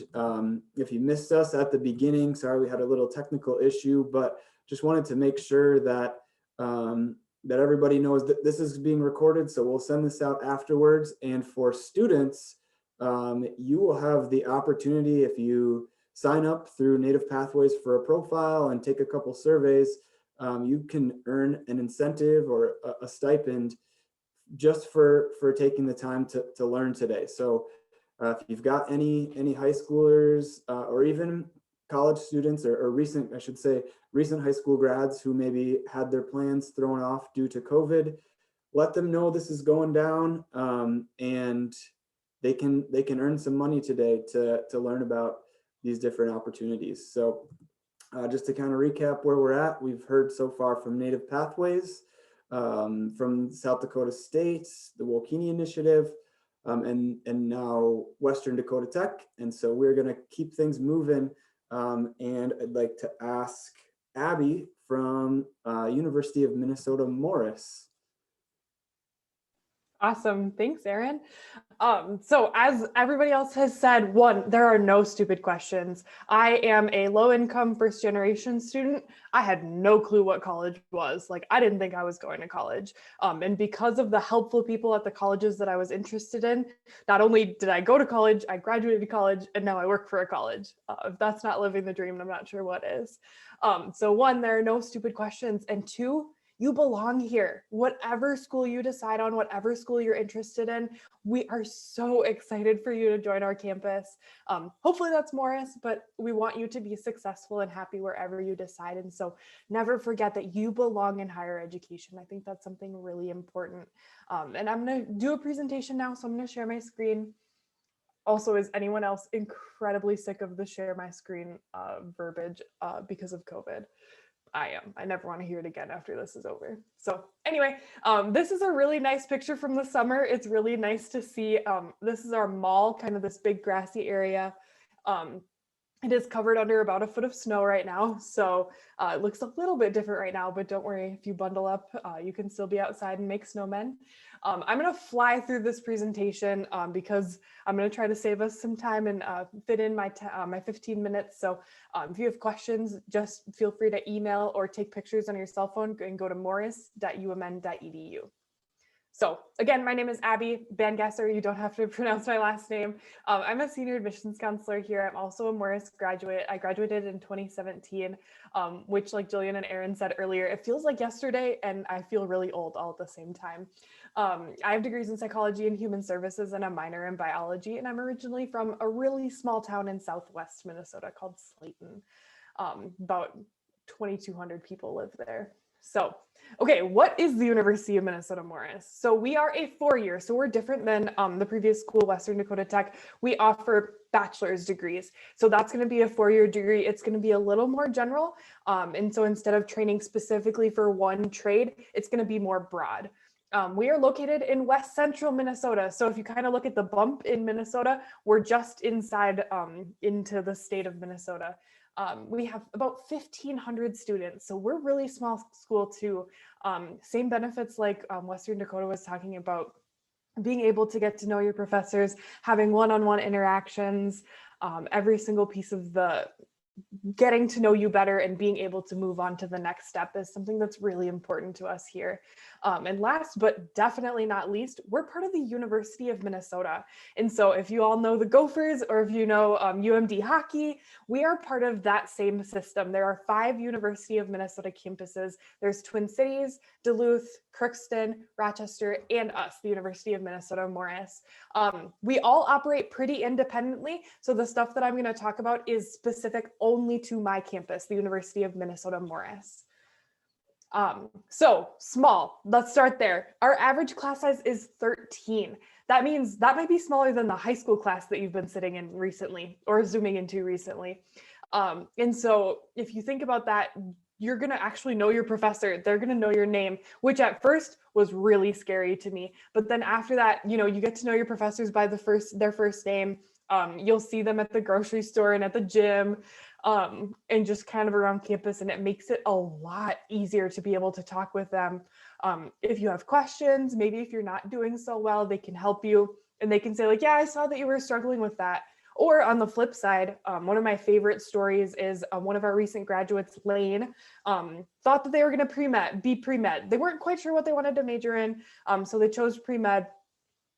if you missed us at the beginning, sorry, we had a little technical issue, but just wanted to make sure that that everybody knows that this is being recorded. So we'll send this out afterwards. And for students, you will have the opportunity, if you sign up through Native Pathways for a profile and take a couple surveys, you can earn an incentive or a stipend just for taking the time to learn today. So if you've got any high schoolers or even college students or recent, I should say, recent high school grads who maybe had their plans thrown off due to COVID, let them know this is going down, and they can earn some money today to learn about these different opportunities. So just to kind of recap where we're at, we've heard so far from Native Pathways, from South Dakota State, the Wokini Initiative, and now Western Dakota Tech. And so we're going to keep things moving. And I'd like to ask Abby from University of Minnesota Morris. Awesome. Thanks, Aaron. So as everybody else has said, one, there are no stupid questions. I am a low-income first-generation student. I had no clue what college was. Like, I didn't think I was going to college. And because of the helpful people at the colleges that I was interested in, not only did I go to college, I graduated college, and now I work for a college. If that's not living the dream, I'm not sure what is. So one, there are no stupid questions. And two, you belong here. Whatever school you decide on, whatever school you're interested in, we are so excited for you to join our campus. Hopefully that's Morris, but we want you to be successful and happy wherever you decide. And so never forget that you belong in higher education. I think that's something really important. And I'm gonna do a presentation now, so I'm gonna share my screen. Also, is anyone else incredibly sick of the share my screen verbiage because of COVID? I am. I never want to hear it again after this is over. So anyway, this is a really nice picture from the summer. It's really nice to see. This is our mall, kind of this big grassy area. It is covered under about a foot of snow right now. So it looks a little bit different right now, but don't worry, if you bundle up, you can still be outside and make snowmen. I'm going to fly through this presentation because I'm going to try to save us some time and fit in my 15 minutes. So if you have questions, just feel free to email or take pictures on your cell phone and go to morris.umn.edu. So again, my name is Abby Bangasser. You don't have to pronounce my last name. I'm a senior admissions counselor here. I'm also a Morris graduate. I graduated in 2017, which, like Jillian and Aaron said earlier, it feels like yesterday and I feel really old all at the same time. I have degrees in psychology and human services and a minor in biology. And I'm originally from a really small town in Southwest Minnesota called Slayton. About 2,200 people live there. So, okay, what is the University of Minnesota Morris? So we are a 4-year, so we're different than the previous school, Western Dakota Tech. We offer bachelor's degrees. So that's going to be a 4-year degree. It's going to be a little more general. And so instead of training specifically for one trade, it's going to be more broad. We are located in West Central Minnesota. So if you kind of look at the bump in Minnesota, we're just inside into the state of Minnesota. We have about 1,500 students, so we're really small school too. Same benefits like Western Dakota was talking about, being able to get to know your professors, having one-on-one interactions, every single piece of the getting to know you better and being able to move on to the next step is something that's really important to us here. And last, but definitely not least, we're part of the University of Minnesota. And so if you all know the Gophers or if you know UMD hockey, we are part of that same system. There are 5 University of Minnesota campuses. There's Twin Cities, Duluth, Crookston, Rochester, and us, the University of Minnesota Morris. We all operate pretty independently. So the stuff that I'm going to talk about is specific only to my campus, the University of Minnesota Morris. So small, let's start there. Our average class size is 13. That means that might be smaller than the high school class that you've been sitting in recently or zooming into recently. And so if you think about that, you're going to actually know your professor. They're going to know your name, which at first was really scary to me. But then after that, you know, you get to know your professors by their first name. You'll see them at the grocery store and at the gym, and just kind of around campus. And it makes it a lot easier to be able to talk with them. If you have questions, maybe if you're not doing so well, they can help you and they can say like, yeah, I saw that you were struggling with that. Or on the flip side, one of my favorite stories is one of our recent graduates, Lane, thought that they were going to be pre-med. They weren't quite sure what they wanted to major in, so they chose pre-med.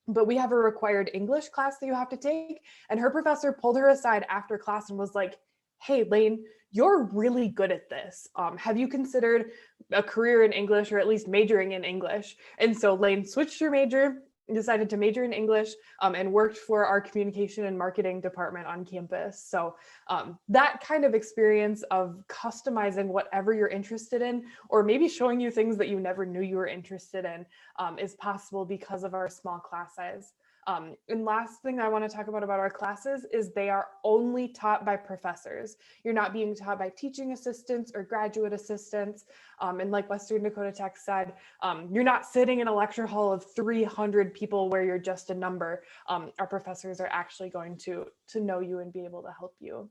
But we have a required English class that you have to take. And her professor pulled her aside after class and was like, hey, Lane, you're really good at this. Have you considered a career in English or at least majoring in English? And so Lane switched her major, decided to major in English, and worked for our communication and marketing department on campus. So that kind of experience of customizing whatever you're interested in, or maybe showing you things that you never knew you were interested in, is possible because of our small class size. And last thing I want to talk about our classes is they are only taught by professors. You're not being taught by teaching assistants or graduate assistants. And like Western Dakota Tech said, you're not sitting in a lecture hall of 300 people where you're just a number. Our professors are actually going to know you and be able to help you.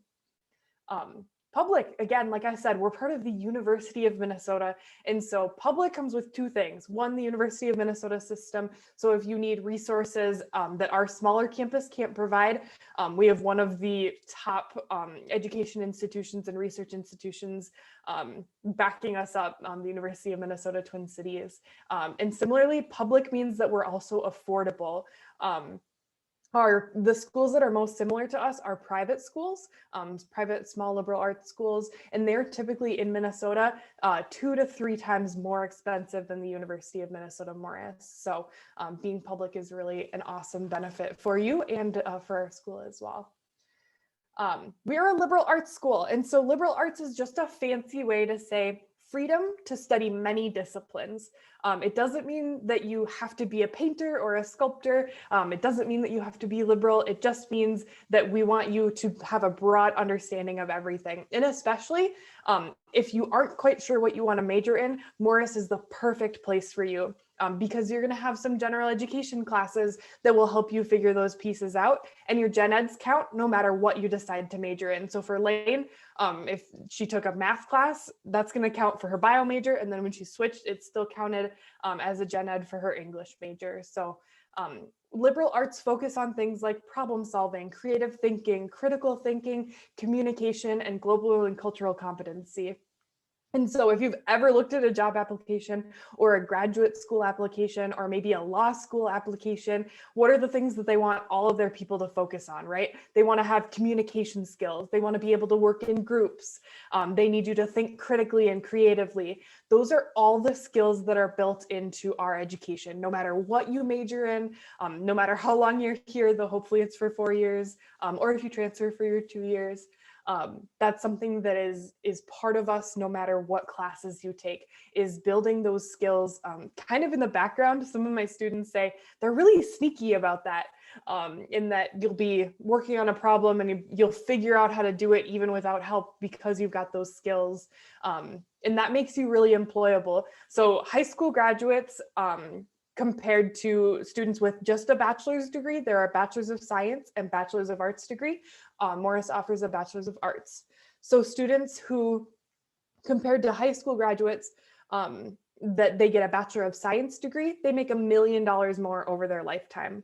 Public, again, like I said, we're part of the University of Minnesota. And so public comes with two things. One, the University of Minnesota system. So if you need resources that our smaller campus can't provide, we have one of the top education institutions and research institutions backing us up, the University of Minnesota Twin Cities. And similarly, public means that we're also affordable. The schools that are most similar to us are private schools, private small liberal arts schools, and they're typically in Minnesota 2 to 3 times more expensive than the University of Minnesota Morris. So being public is really an awesome benefit for you and for our school as well. We are a liberal arts school, and so liberal arts is just a fancy way to say freedom to study many disciplines. It doesn't mean that you have to be a painter or a sculptor. It doesn't mean that you have to be liberal. It just means that we want you to have a broad understanding of everything. And especially if you aren't quite sure what you want to major in, Morris is the perfect place for you. Because you're going to have some general education classes that will help you figure those pieces out, and your gen eds count no matter what you decide to major in. So for Lane, if she took a math class, that's going to count for her bio major, and then when she switched, it still counted as a gen ed for her English major. So liberal arts focus on things like problem solving, creative thinking, critical thinking, communication, and global and cultural competency. And so if you've ever looked at a job application or a graduate school application or maybe a law school application, what are the things that they want all of their people to focus on, right? They want to have communication skills. They want to be able to work in groups. They need you to think critically and creatively. Those are all the skills that are built into our education, no matter what you major in, no matter how long you're here, though hopefully it's for 4 years, or if you transfer for your 2 years. That's something that is part of us no matter what classes you take, is building those skills kind of in the background. Some of my students say they're really sneaky about that, in that you'll be working on a problem and you'll figure out how to do it even without help because you've got those skills. And that makes you really employable. So high school graduates, compared to students with just a bachelor's degree, there are bachelor's of science and bachelor's of arts degree. Morris offers a bachelor's of arts. So students who, compared to high school graduates, that they get a bachelor of science degree, they make $1 million more over their lifetime.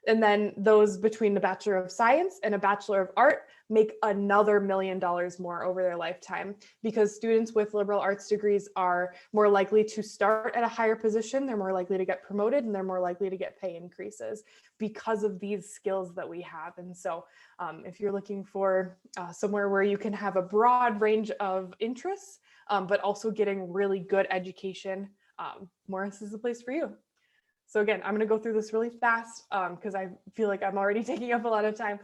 And then those between the Bachelor of Science and a Bachelor of Art make another $1 million more over their lifetime, because students with liberal arts degrees are more likely to start at a higher position, they're more likely to get promoted, and they're more likely to get pay increases because of these skills that we have. And so if you're looking for somewhere where you can have a broad range of interests, but also getting really good education, Morris is the place for you. So again, I'm going to go through this really fast because I feel like I'm already taking up a lot of time.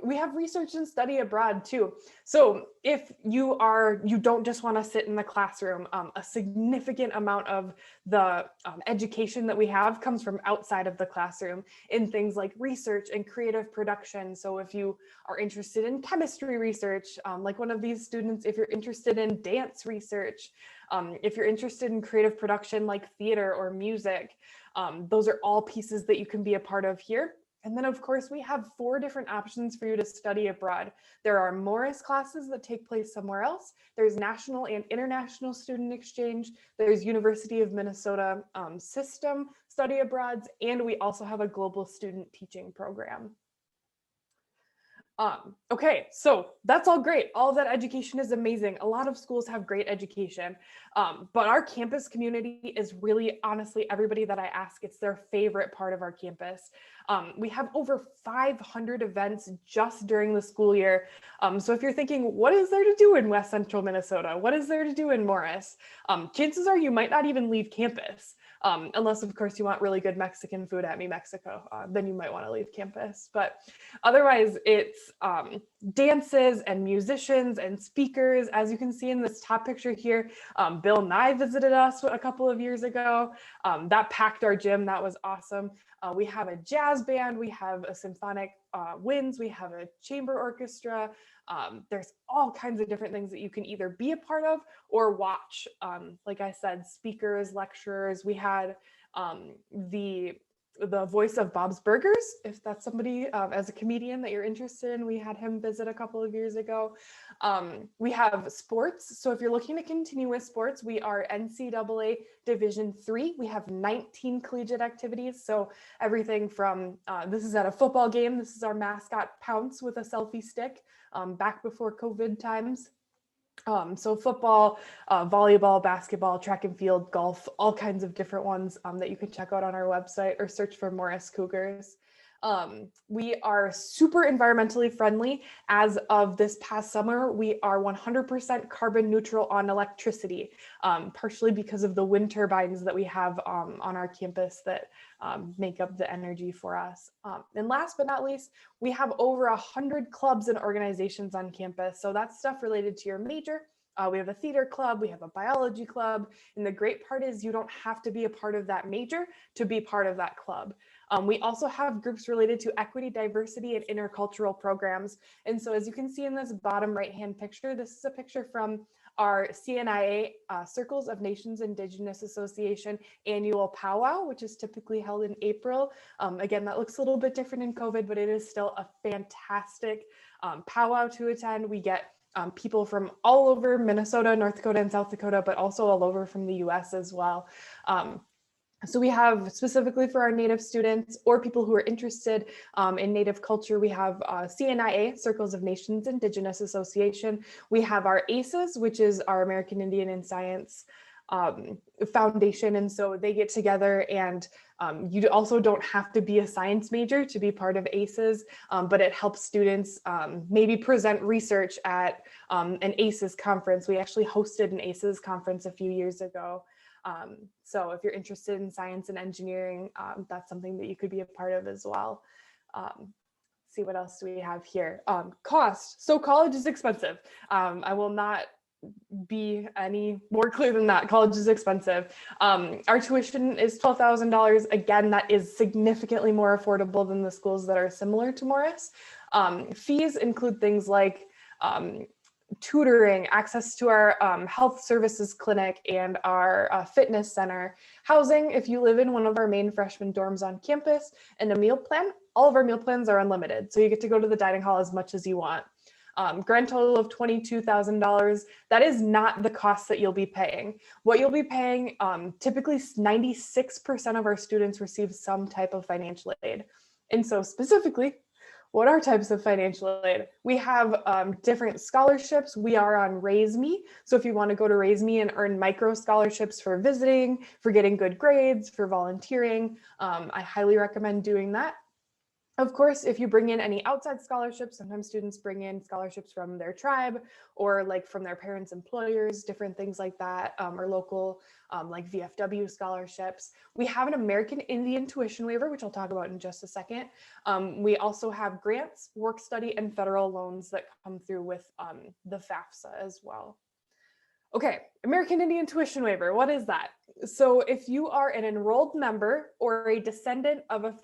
We have research and study abroad too. So if you don't just want to sit in the classroom, a significant amount of the education that we have comes from outside of the classroom in things like research and creative production. So if you are interested in chemistry research, like one of these students, if you're interested in dance research, if you're interested in creative production like theater or music, those are all pieces that you can be a part of here. And then of course we have 4 different options for you to study abroad. There are Morris classes that take place somewhere else. There's national and international student exchange. There's University of Minnesota system study abroads, and we also have a global student teaching program. Okay, so that's all great. All of that education is amazing. A lot of schools have great education, but our campus community is really, honestly, everybody that I ask, it's their favorite part of our campus. We have over 500 events just during the school year. So if you're thinking, what is there to do in West Central Minnesota? What is there to do in Morris? Chances are you might not even leave campus. Unless of course you want really good Mexican food at Mi Mexico, then you might want to leave campus. But otherwise it's dances and musicians and speakers. As you can see in this top picture here, Bill Nye visited us a couple of years ago. That packed our gym, that was awesome. We have a jazz band, we have a symphonic winds, we have a chamber orchestra. There's all kinds of different things that you can either be a part of or watch. Like I said, speakers, lecturers. We had the voice of Bob's Burgers, if that's somebody as a comedian that you're interested in. We had him visit a couple of years ago. We have sports. So if you're looking to continue with sports, we are NCAA Division III. We have 19 collegiate activities. So everything from, this is at a football game. This is our mascot Pounce with a selfie stick back before COVID times. So football, volleyball, basketball, track and field, golf, all kinds of different ones that you can check out on our website or search for Morris Cougars. We are super environmentally friendly. As of this past summer, we are 100% carbon neutral on electricity, partially because of the wind turbines that we have on our campus that make up the energy for us. And last but not least, we have over 100 clubs and organizations on campus. So that's stuff related to your major. We have a theater club, we have a biology club, and the great part is you don't have to be a part of that major to be part of that club. We also have groups related to equity, diversity, and intercultural programs. And so as you can see in this bottom right-hand picture, this is a picture from our CNIA Circles of Nations Indigenous Association annual powwow, which is typically held in April. Again, that looks a little bit different in COVID, but it is still a fantastic powwow to attend. We get people from all over Minnesota, North Dakota, and South Dakota, but also all over from the US as well. So we have specifically for our Native students or people who are interested in Native culture, we have CNIA, Circles of Nations Indigenous Association. We have our ACEs, which is our American Indian in Science Foundation. And so they get together and you also don't have to be a science major to be part of ACEs, but it helps students maybe present research at an ACEs conference. We actually hosted an ACEs conference a few years ago. So if you're interested in science and engineering, that's something that you could be a part of as well. See what else do we have here? Cost. So college is expensive. I will not be any more clear than that. College is expensive. Our tuition is $12,000. Again, that is significantly more affordable than the schools that are similar to Morris. Fees include things like tutoring, access to our health services clinic and our fitness center, housing if you live in one of our main freshman dorms on campus, and a meal plan. All of our meal plans are unlimited, so you get to go to the dining hall as much as you want. Grand total of $22,000. That is not the cost that you'll be paying. What you'll be paying, typically 96% of our students receive some type of financial aid. And so specifically, what are types of financial aid? We have different scholarships. We are on Raise Me. So if you want to go to Raise Me and earn micro scholarships for visiting, for getting good grades, for volunteering, I highly recommend doing that. Of course, if you bring in any outside scholarships, sometimes students bring in scholarships from their tribe or like from their parents' employers, different things like that, or local like VFW scholarships. We have an American Indian tuition waiver, which I'll talk about in just a second. We also have grants, work study, and federal loans that come through with the FAFSA as well. Okay, American Indian tuition waiver, what is that? So if you are an enrolled member or a descendant of an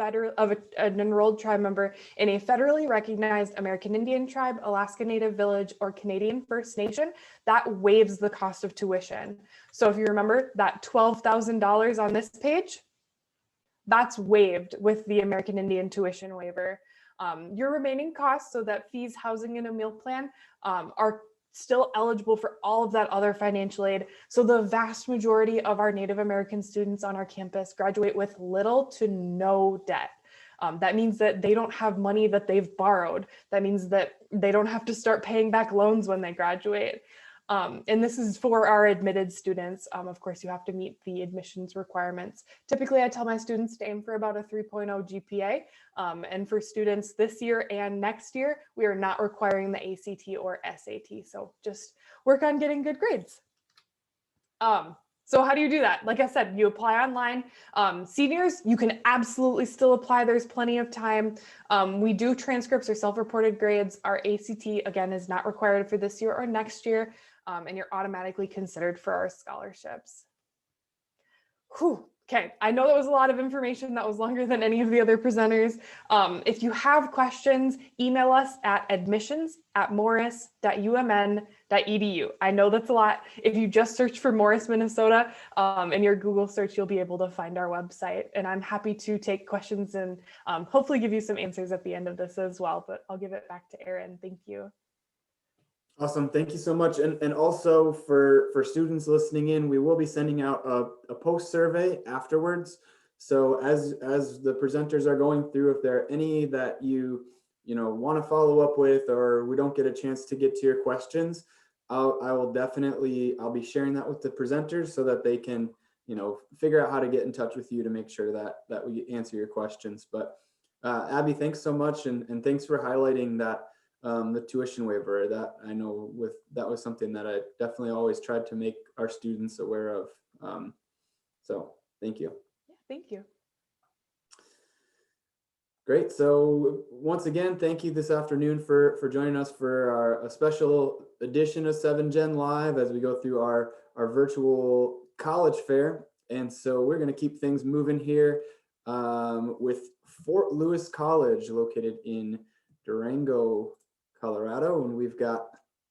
enrolled tribe member in a federally recognized American Indian tribe, Alaska Native village, or Canadian First Nation, that waives the cost of tuition. So if you remember that $12,000 on this page, that's waived with the American Indian tuition waiver. Your remaining costs, so that fees, housing, and a meal plan, are still eligible for all of that other financial aid. So the vast majority of our Native American students on our campus graduate with little to no debt. That means that they don't have money that they've borrowed. That means that they don't have to start paying back loans when they graduate. And this is for our admitted students. Of course, you have to meet the admissions requirements. Typically, I tell my students to aim for about a 3.0 GPA. And for students this year and next year, we are not requiring the ACT or SAT. So just work on getting good grades. So how do you do that? Like I said, you apply online. Seniors, you can absolutely still apply. There's plenty of time. We do transcripts or self-reported grades. Our ACT, again, is not required for this year or next year. And you're automatically considered for our scholarships. Whew. Okay, I know that was a lot of information. That was longer than any of the other presenters. If you have questions, email us at admissions@morris.umn.edu. I know that's a lot. If you just search for Morris, Minnesota, in your Google search, you'll be able to find our website. And I'm happy to take questions and hopefully give you some answers at the end of this as well. But I'll give it back to Erin. Thank you. Awesome. Thank you so much. And also for students listening in, we will be sending out a post survey afterwards. So as the presenters are going through, if there are any that you want to follow up with, or we don't get a chance to get to your questions, I'll be sharing that with the presenters so that they can, figure out how to get in touch with you to make sure that we answer your questions. But Abby, thanks so much. And thanks for highlighting that. The tuition waiver, that I know that was something that I definitely always tried to make our students aware of. So thank you. Yeah, thank you. Great. So once again, thank you this afternoon for joining us for a special edition of 7 Gen Live as we go through our virtual college fair. And so we're going to keep things moving here with Fort Lewis College, located in Durango, Colorado, and we've got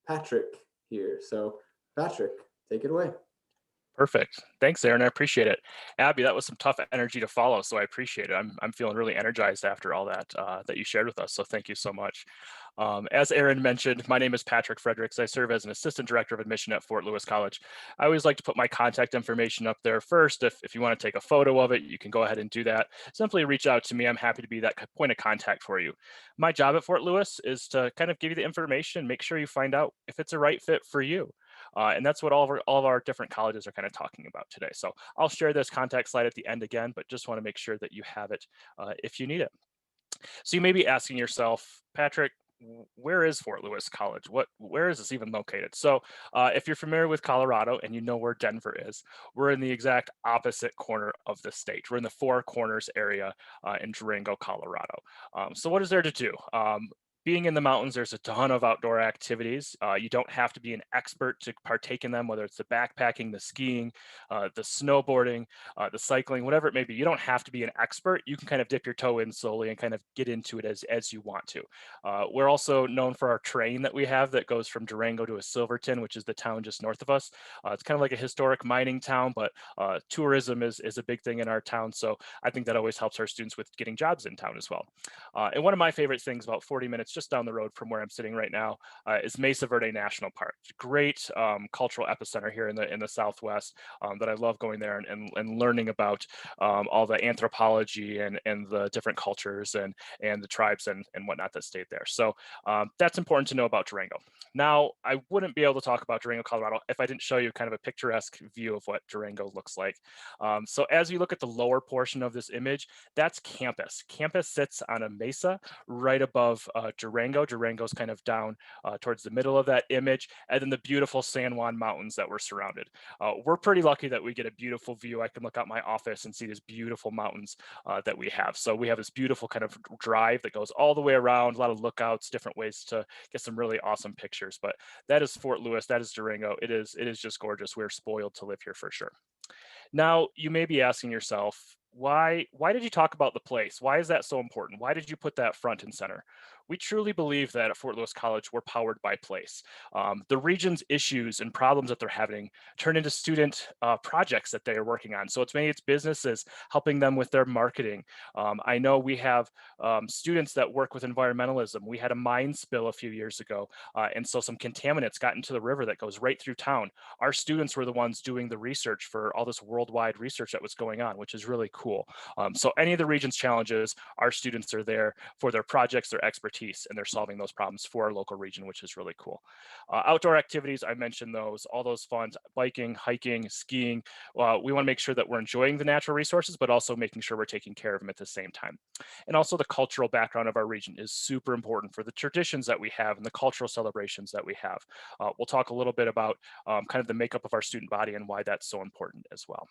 Patrick here. So Patrick, take it away. Perfect. Thanks, Aaron. I appreciate it. Abby, that was some tough energy to follow, so I appreciate it. I'm feeling really energized after all that that you shared with us, so thank you so much. As Aaron mentioned, my name is Patrick Fredericks. I serve as an assistant director of admission at Fort Lewis College. I always like to put my contact information up there first. If you want to take a photo of it, you can go ahead and do that. Simply reach out to me. I'm happy to be that point of contact for you. My job at Fort Lewis is to kind of give you the information, make sure you find out if it's a right fit for you. And that's what all of our different colleges are kind of talking about today. So I'll share this contact slide at the end again, but just want to make sure that you have it if you need it. So you may be asking yourself, Patrick, where is Fort Lewis College? Where is this even located? So if you're familiar with Colorado and you know where Denver is, we're in the exact opposite corner of the state. We're in the Four Corners area in Durango, Colorado. So what is there to do? Being in the mountains, there's a ton of outdoor activities. You don't have to be an expert to partake in them, whether it's the backpacking, the skiing, the snowboarding, the cycling, whatever it may be. You don't have to be an expert. You can kind of dip your toe in slowly and kind of get into it as you want to. We're also known for our train that we have that goes from Durango to Silverton, which is the town just north of us. It's kind of like a historic mining town, but tourism is a big thing in our town. So I think that always helps our students with getting jobs in town as well. And one of my favorite things about 40 minutes It's just down the road from where I'm sitting right now, is Mesa Verde National Park. Great cultural epicenter here in the Southwest that I love going there and learning about all the anthropology and the different cultures and the tribes and whatnot that stayed there. So that's important to know about Durango. Now, I wouldn't be able to talk about Durango, Colorado if I didn't show you kind of a picturesque view of what Durango looks like. So as you look at the lower portion of this image, that's campus. Campus sits on a mesa right above Durango. Durango's kind of down towards the middle of that image, and then the beautiful San Juan Mountains that we're surrounded. We're pretty lucky that we get a beautiful view. I can look out my office and see these beautiful mountains that we have. So we have this beautiful kind of drive that goes all the way around, a lot of lookouts, different ways to get some really awesome pictures. But that is Fort Lewis, that is Durango. It is just gorgeous. We're spoiled to live here for sure. Now, you may be asking yourself, why did you talk about the place? Why is that so important? Why did you put that front and center? We truly believe that at Fort Lewis College, we're powered by place. The region's issues and problems that they're having turn into student projects that they are working on. So it's many it's businesses helping them with their marketing. I know we have students that work with environmentalism. We had a mine spill a few years ago, and so some contaminants got into the river that goes right through town. Our students were the ones doing the research for all this worldwide research that was going on, which is really cool. So any of the region's challenges, our students are there for their projects, their expertise, and they're solving those problems for our local region, which is really cool. Outdoor activities, I mentioned those, all those fun, biking, hiking, skiing. We want to make sure that we're enjoying the natural resources, but also making sure we're taking care of them at the same time. And also the cultural background of our region is super important for the traditions that we have and the cultural celebrations that we have. We'll talk a little bit about kind of the makeup of our student body and why that's so important as well.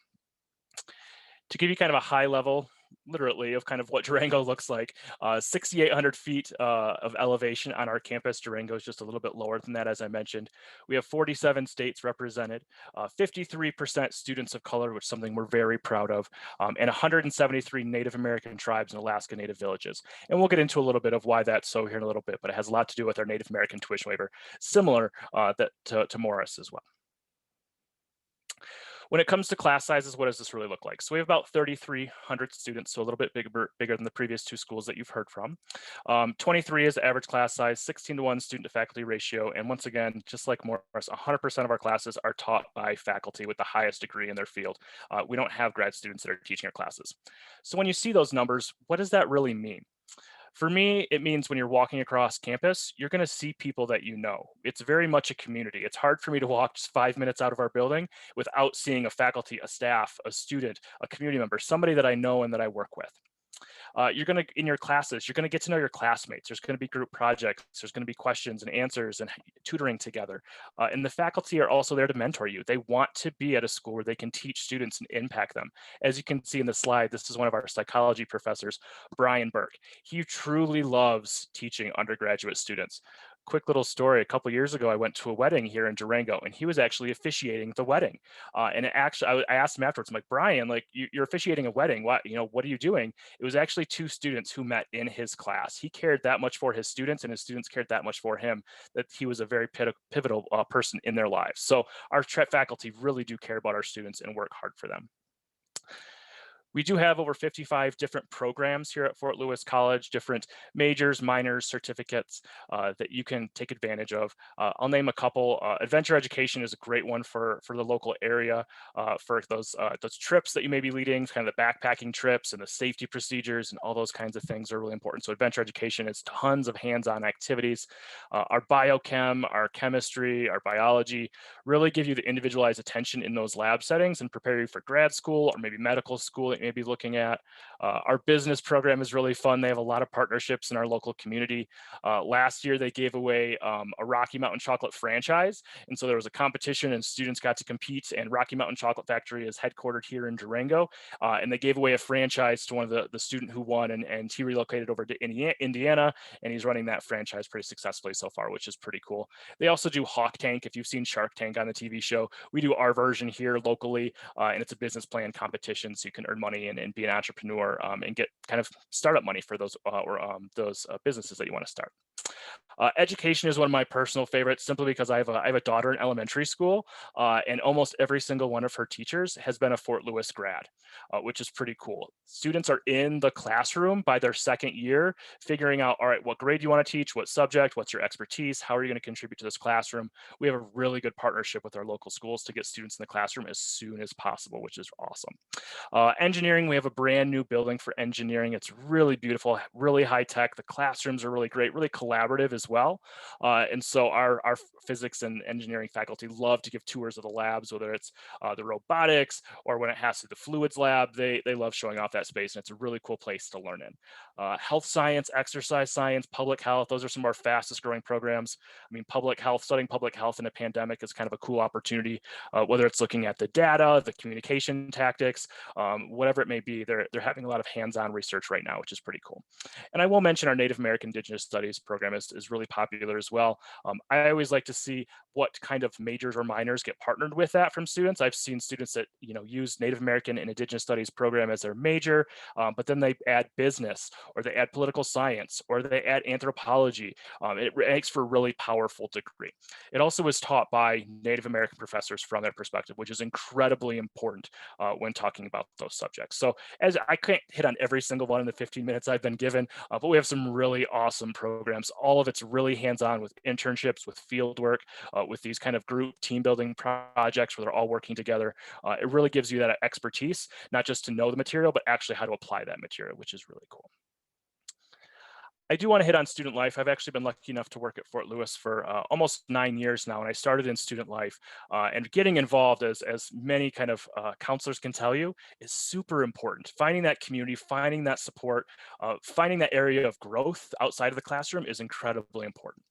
To give you kind of a high level, literally, of kind of what Durango looks like, 6,800 feet of elevation on our campus. Durango is just a little bit lower than that, as I mentioned. We have 47 states represented, 53% students of color, which is something we're very proud of, and 173 Native American tribes and Alaska Native villages. And we'll get into a little bit of why that's so here in a little bit, but it has a lot to do with our Native American tuition waiver, similar to Morris as well. When it comes to class sizes, what does this really look like? So we have about 3,300 students, so a little bit bigger than the previous two schools that you've heard from. 23 is the average class size, 16:1 student to faculty ratio. And once again, just like Morris, 100% of our classes are taught by faculty with the highest degree in their field. We don't have grad students that are teaching our classes. So when you see those numbers, what does that really mean? For me, it means when you're walking across campus, you're going to see people that you know. It's very much a community. It's hard for me to walk just 5 minutes out of our building without seeing a faculty, a staff, a student, a community member, somebody that I know and that I work with. You're going to, in your classes, you're going to get to know your classmates. There's going to be group projects. There's going to be questions and answers and tutoring together. And the faculty are also there to mentor you. They want to be at a school where they can teach students and impact them. As you can see in the slide, this is one of our psychology professors, Brian Burke. He truly loves teaching undergraduate students. Quick little story. A couple years ago, I went to a wedding here in Durango, and he was actually officiating the wedding. And I asked him afterwards, I'm like, Brian, like you're officiating a wedding. What are you doing? It was actually two students who met in his class. He cared that much for his students, and his students cared that much for him that he was a very pivotal person in their lives. So our faculty really do care about our students and work hard for them. We do have over 55 different programs here at Fort Lewis College, different majors, minors, certificates that you can take advantage of. I'll name a couple. Adventure education is a great one for the local area, for those trips that you may be leading, kind of the backpacking trips and the safety procedures and all those kinds of things are really important. So adventure education is tons of hands-on activities. Our biochem, our chemistry, our biology really give you the individualized attention in those lab settings and prepare you for grad school or maybe medical school that you may be looking at. Our business program is really fun. They have a lot of partnerships in our local community. Last year, they gave away a Rocky Mountain Chocolate franchise. And so there was a competition and students got to compete, and Rocky Mountain Chocolate Factory is headquartered here in Durango. And they gave away a franchise to one of the student who won, and he relocated over to Indiana, and he's running that franchise pretty successfully so far, which is pretty cool. They also do Hawk Tank. If you've seen Shark Tank on the TV show, we do our version here locally, and it's a business plan competition, so you can earn money and be an entrepreneur and get kind of startup money for those businesses that you want to start. Education is one of my personal favorites simply because I have a daughter in elementary school, and almost every single one of her teachers has been a Fort Lewis grad, which is pretty cool. Students are in the classroom by their second year, figuring out, all right, what grade do you want to teach, what subject, what's your expertise, how are you going to contribute to this classroom? We have a really good partnership with our local schools to get students in the classroom as soon as possible, which is awesome. Engineering, we have a brand new building for engineering. It's really beautiful, really high tech. The classrooms are really great, really collaborative as well. And so our physics and engineering faculty love to give tours of the labs, whether it's the robotics or when it has to the fluids lab, they love showing off that space, and it's a really cool place to learn in. Health science, exercise science, public health, those are some of our fastest growing programs. I mean, public health, studying public health in a pandemic is kind of a cool opportunity, whether it's looking at the data, the communication tactics, whatever it may be. They're having a lot of hands-on research right now, which is pretty cool. And I will mention our Native American Indigenous Studies program is really popular as well. I always like to see what kind of majors or minors get partnered with that from students. I've seen students that use Native American and Indigenous Studies program as their major, but then they add business, or they add political science, or they add anthropology. It makes for a really powerful degree. It also is taught by Native American professors from their perspective, which is incredibly important when talking about those subjects. So as I can't hit on every single one in the 15 minutes I've been given, but we have some really awesome programs. All of it's really hands-on with internships, with field work, with these kind of group team building projects where they're all working together. It really gives you that expertise, not just to know the material, but actually how to apply that material, which is really cool. I do want to hit on student life. I've actually been lucky enough to work at Fort Lewis for almost 9 years now, and I started in student life. And getting involved, as many kind of counselors can tell you, is super important. Finding that community, finding that support, finding that area of growth outside of the classroom is incredibly important.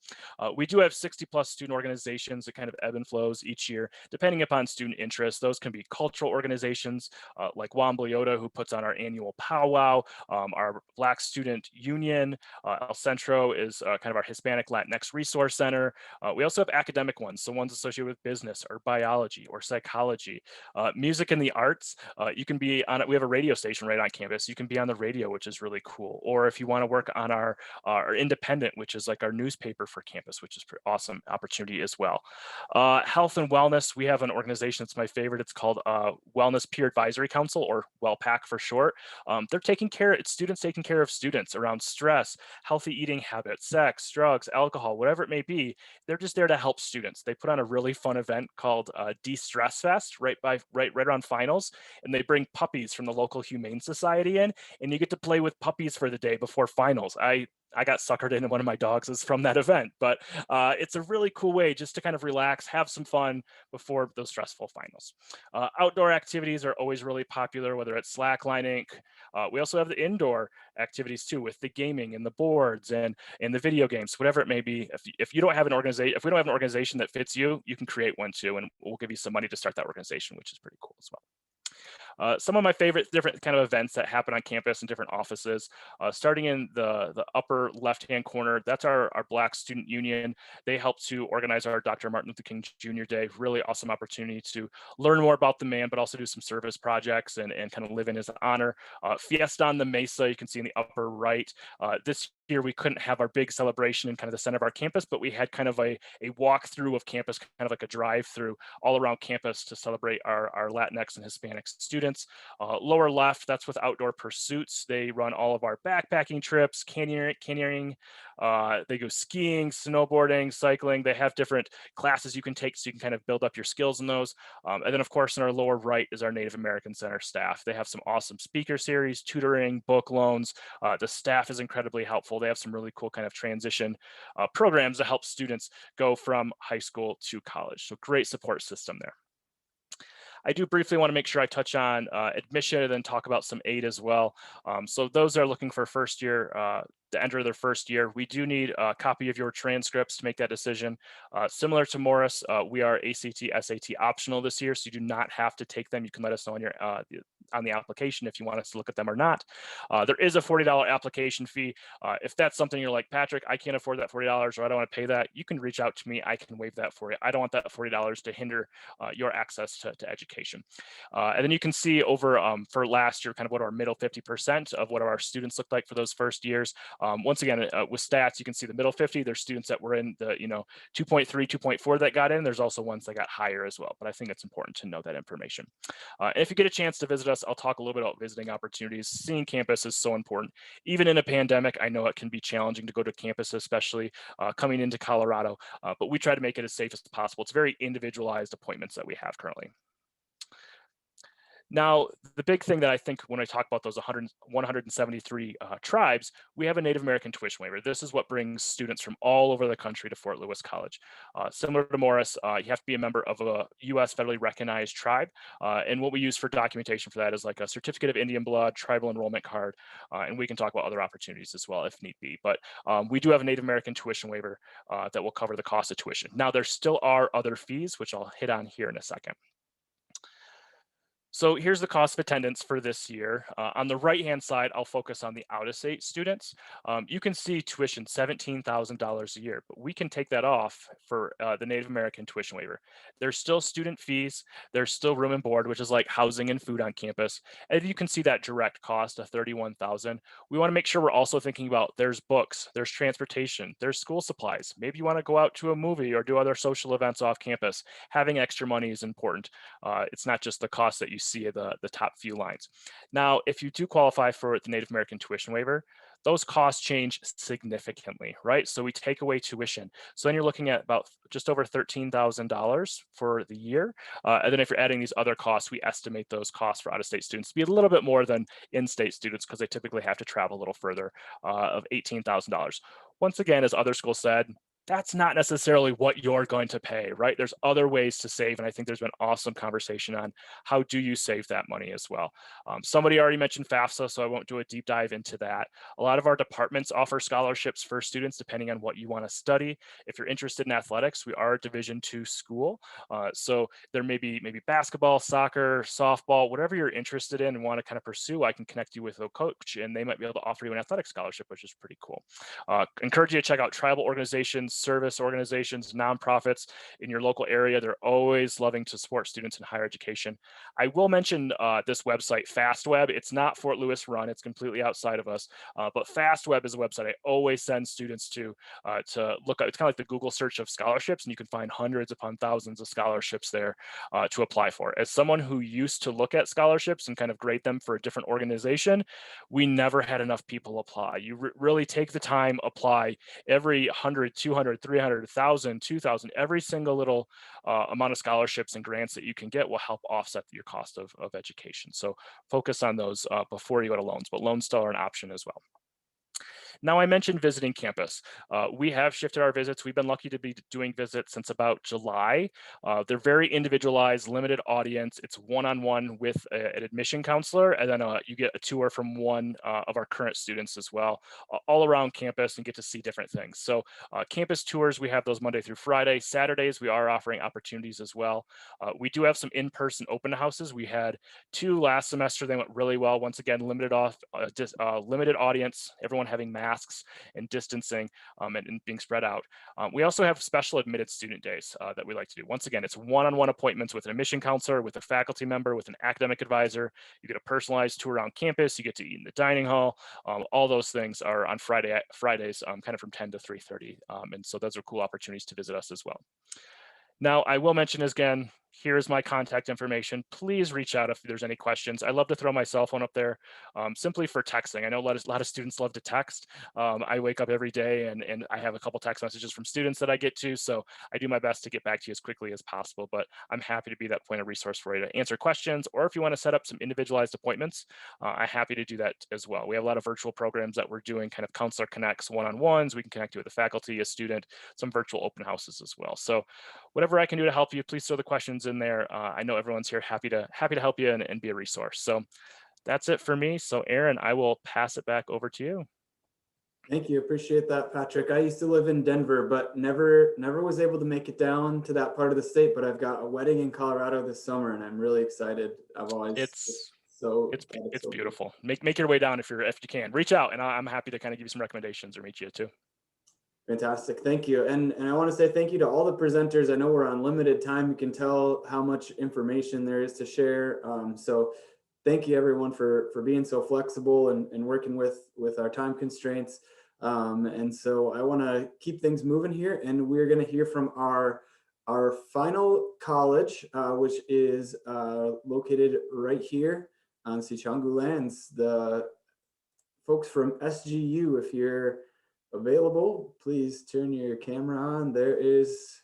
We do have 60+ student organizations that kind of ebb and flows each year, depending upon student interest. Those can be cultural organizations like Waln, who puts on our annual powwow, our Black Student Union. El Centro is kind of our Hispanic Latinx Resource Center. We also have academic ones, so ones associated with business or biology or psychology. Music and the arts, you can be on it. We have a radio station right on campus. You can be on the radio, which is really cool. Or if you want to work on our Independent, which is like our newspaper for campus, which is an awesome opportunity as well. Health and wellness, we have an organization that's my favorite. It's called Wellness Peer Advisory Council, or WellPAC for short. They're taking care, it's students taking care of students around stress, healthy eating habits, sex, drugs, alcohol, whatever it may be. They're just there to help students. They put on a really fun event called De-Stress Fest right around finals, and they bring puppies from the local Humane Society in, and you get to play with puppies for the day before finals. I got suckered into one of my dogs is from that event, but it's a really cool way just to kind of relax, have some fun before those stressful finals. Outdoor activities are always really popular, whether it's slacklining. We also have the indoor activities too, with the gaming and the boards and the video games, whatever it may be. If you don't have an organization, if we don't have an organization that fits you, you can create one too, and we'll give you some money to start that organization, which is pretty cool as well. Some of my favorite different kind of events that happen on campus in different offices, starting in the upper left-hand corner, that's our Black Student Union. They help to organize our Dr. Martin Luther King Jr. Day. Really awesome opportunity to learn more about the man, but also do some service projects and kind of live in his honor. Fiesta on the Mesa, you can see in the upper right. This year we couldn't have our big celebration in kind of the center of our campus, but we had kind of a walkthrough of campus, kind of like a drive-through all around campus to celebrate our Latinx and Hispanic students. Lower left, that's with Outdoor Pursuits. They run all of our backpacking trips, canyoning, they go skiing, snowboarding, cycling. They have different classes you can take so you can kind of build up your skills in those. And then of course in our lower right is our Native American Center staff. They have some awesome speaker series, tutoring, book loans. The staff is incredibly helpful. They have some really cool kind of transition programs to help students go from high school to college. So great support system there. I do briefly want to make sure I touch on admission and then talk about some aid as well. So those that are looking for first year, to enter their first year, we do need a copy of your transcripts to make that decision. Similar to Morris, we are ACT, SAT optional this year, so you do not have to take them. You can let us know on your on the application if you want us to look at them or not. There is a $40 application fee. If that's something you're like, Patrick, I can't afford that $40 or I don't want to pay that, you can reach out to me. I can waive that for you. I don't want that $40 to hinder your access to education. And then you can see over for last year, kind of what our middle 50% of what our students looked like for those first years. Once again, with stats, you can see the middle 50, there's students that were in the 2.3, 2.4 that got in. There's also ones that got higher as well, but I think it's important to know that information. And if you get a chance to visit us, I'll talk a little bit about visiting opportunities. Seeing campus is so important. Even in a pandemic, I know it can be challenging to go to campus, especially coming into Colorado, but we try to make it as safe as possible. It's very individualized appointments that we have currently. Now, the big thing that I think when I talk about those 173 tribes, we have a Native American tuition waiver. This is what brings students from all over the country to Fort Lewis College. Similar to Morris, you have to be a member of a U.S. federally recognized tribe. And what we use for documentation for that is like a certificate of Indian blood, tribal enrollment card, and we can talk about other opportunities as well if need be. But we do have a Native American tuition waiver that will cover the cost of tuition. Now, there still are other fees, which I'll hit on here in a second. So here's the cost of attendance for this year. On the right-hand side, I'll focus on the out-of-state students. You can see tuition $17,000 a year, but we can take that off for the Native American tuition waiver. There's still student fees. There's still room and board, which is like housing and food on campus. And you can see that direct cost of $31,000. We want to make sure we're also thinking about there's books, there's transportation, there's school supplies. Maybe you want to go out to a movie or do other social events off campus. Having extra money is important. It's not just the cost that you see the top few lines. Now, if you do qualify for the Native American tuition waiver, those costs change significantly, right? So we take away tuition. So then you're looking at about just over $13,000 for the year. And then if you're adding these other costs, we estimate those costs for out-of-state students to be a little bit more than in-state students because they typically have to travel a little further of $18,000. Once again, as other schools said, that's not necessarily what you're going to pay, right? There's other ways to save. And I think there's been awesome conversation on how do you save that money as well. Somebody already mentioned FAFSA, so I won't do a deep dive into that. A lot of our departments offer scholarships for students depending on what you want to study. If you're interested in athletics, we are a Division II school. So there may be maybe basketball, soccer, softball, whatever you're interested in and want to kind of pursue, I can connect you with a coach and they might be able to offer you an athletic scholarship, which is pretty cool. Encourage you to check out tribal organizations, service organizations, nonprofits in your local area. They're always loving to support students in higher education. I will mention this website, FastWeb. It's not Fort Lewis run. It's completely outside of us. But FastWeb is a website I always send students to look at. It's kind of like the Google search of scholarships, and you can find hundreds upon thousands of scholarships there to apply for. As someone who used to look at scholarships and kind of grade them for a different organization, we never had enough people apply. You really take the time, apply every 100, 200, 300, 1,000, 2,000, every single little amount of scholarships and grants that you can get will help offset your cost of education. So focus on those before you go to loans, but loans still are an option as well. Now, I mentioned visiting campus. We have shifted our visits. We've been lucky to be doing visits since about July. They're very individualized, limited audience. It's one-on-one with an admission counselor, and then you get a tour from one of our current students as well, all around campus and get to see different things. So campus tours, we have those Monday through Friday. Saturdays, we are offering opportunities as well. We do have some in-person open houses. We had 2 last semester. They went really well. Once again, limited audience, everyone having masks and distancing and being spread out. We also have special admitted student days that we like to do. Once again, it's one-on-one appointments with an admission counselor, with a faculty member, with an academic advisor. You get a personalized tour around campus. You get to eat in the dining hall. All those things are on Fridays, kind of from 10 to 3:30. And so those are cool opportunities to visit us as well. Now, I will mention again, here's my contact information. Please reach out if there's any questions. I love to throw my cell phone up there simply for texting. I know a lot of students love to text. I wake up every day and I have a couple text messages from students that I get to. So I do my best to get back to you as quickly as possible, but I'm happy to be that point of resource for you to answer questions, or if you want to set up some individualized appointments, I'm happy to do that as well. We have a lot of virtual programs that we're doing, kind of counselor connects, one-on-ones. We can connect you with a faculty, a student, some virtual open houses as well. So whatever I can do to help you, please throw the questions in there. I know everyone's here happy to help you and be a resource. So that's it for me. So Aaron, I will pass it back over to you. Thank you. Appreciate that, Patrick. I used to live in Denver, but never was able to make it down to that part of the state. But I've got a wedding in Colorado this summer, and I'm really excited. I've always So It's that is it's so good. beautiful. Make your way down if you can. Reach out, and I'm happy to kind of give you some recommendations or meet you too. Fantastic. Thank you. And I want to say thank you to all the presenters. I know we're on limited time. You can tell how much information there is to share. So thank you everyone for being so flexible and working with our time constraints. And so I want to keep things moving here, and we're going to hear from our final college, which is located right here on Sichangu lands. The folks from SGU, if you're available, please turn your camera on. There is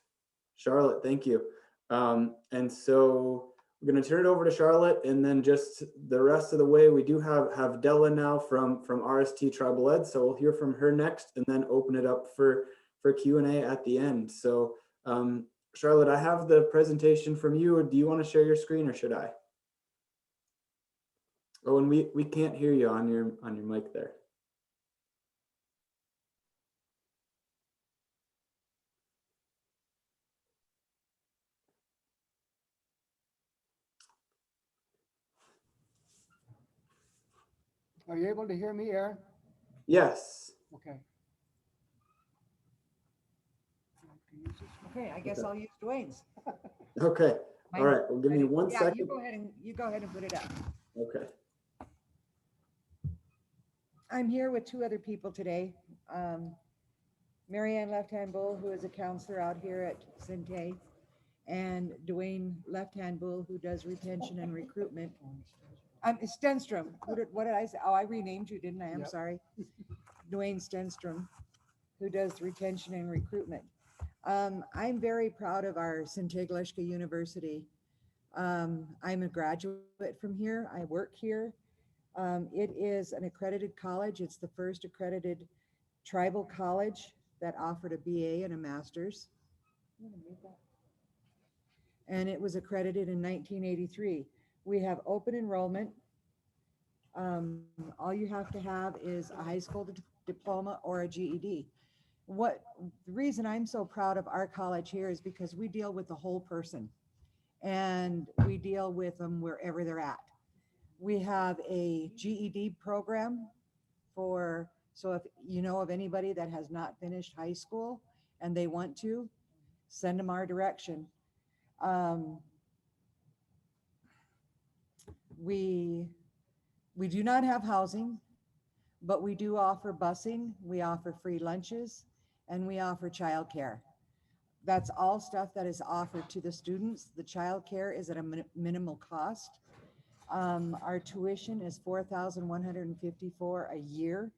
Charlotte. Thank you. And so we're going to turn it over to Charlotte, and then just the rest of the way, we do have Della now from RST Tribal Ed. So we'll hear from her next, and then open it up for Q&A at the end. So Charlotte, I have the presentation from you. Do you want to share your screen, or should I? Oh, and we can't hear you on your mic there. Are you able to hear me, Aaron? Yes. Okay. Okay, I guess I'll use Dwayne's. Okay. All right. Well, give me Ready? one Yeah, second. you go ahead and put it up. Okay. I'm here with two other people today. Marianne Left Hand Bull, who is a counselor out here at Sinte, and Dwayne Left Hand Bull, who does retention and recruitment. Stenstrom. What did I say? Oh, I renamed you, didn't I? I'm sorry. Dwayne Stenstrom, who does retention and recruitment. I'm very proud of our Sinte Gleska University. I'm a graduate from here. I work here. It is an accredited college. It's the first accredited tribal college that offered a BA and a master's. And it was accredited in 1983. We have open enrollment. All you have to have is a high school diploma or a GED. The reason I'm so proud of our college here is because we deal with the whole person, and we deal with them wherever they're at. We have a GED program so if you know of anybody that has not finished high school and they want to, send them our direction. We do not have housing, but we do offer busing, we offer free lunches, and we offer childcare. That's all stuff that is offered to the students. The childcare is at a minimal cost. Our tuition is $4,154 a year.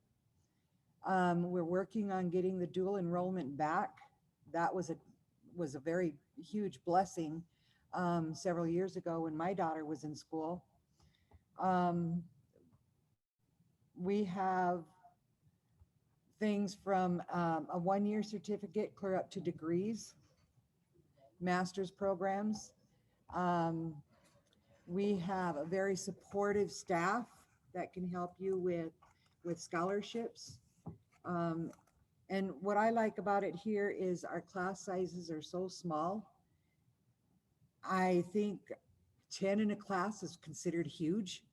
We're working on getting the dual enrollment back. That was a very huge blessing several years ago when my daughter was in school. We have things from a one-year certificate clear up to degrees, master's programs. We have a very supportive staff that can help you with scholarships. And what I like about it here is our class sizes are so small. I think 10 in a class is considered huge.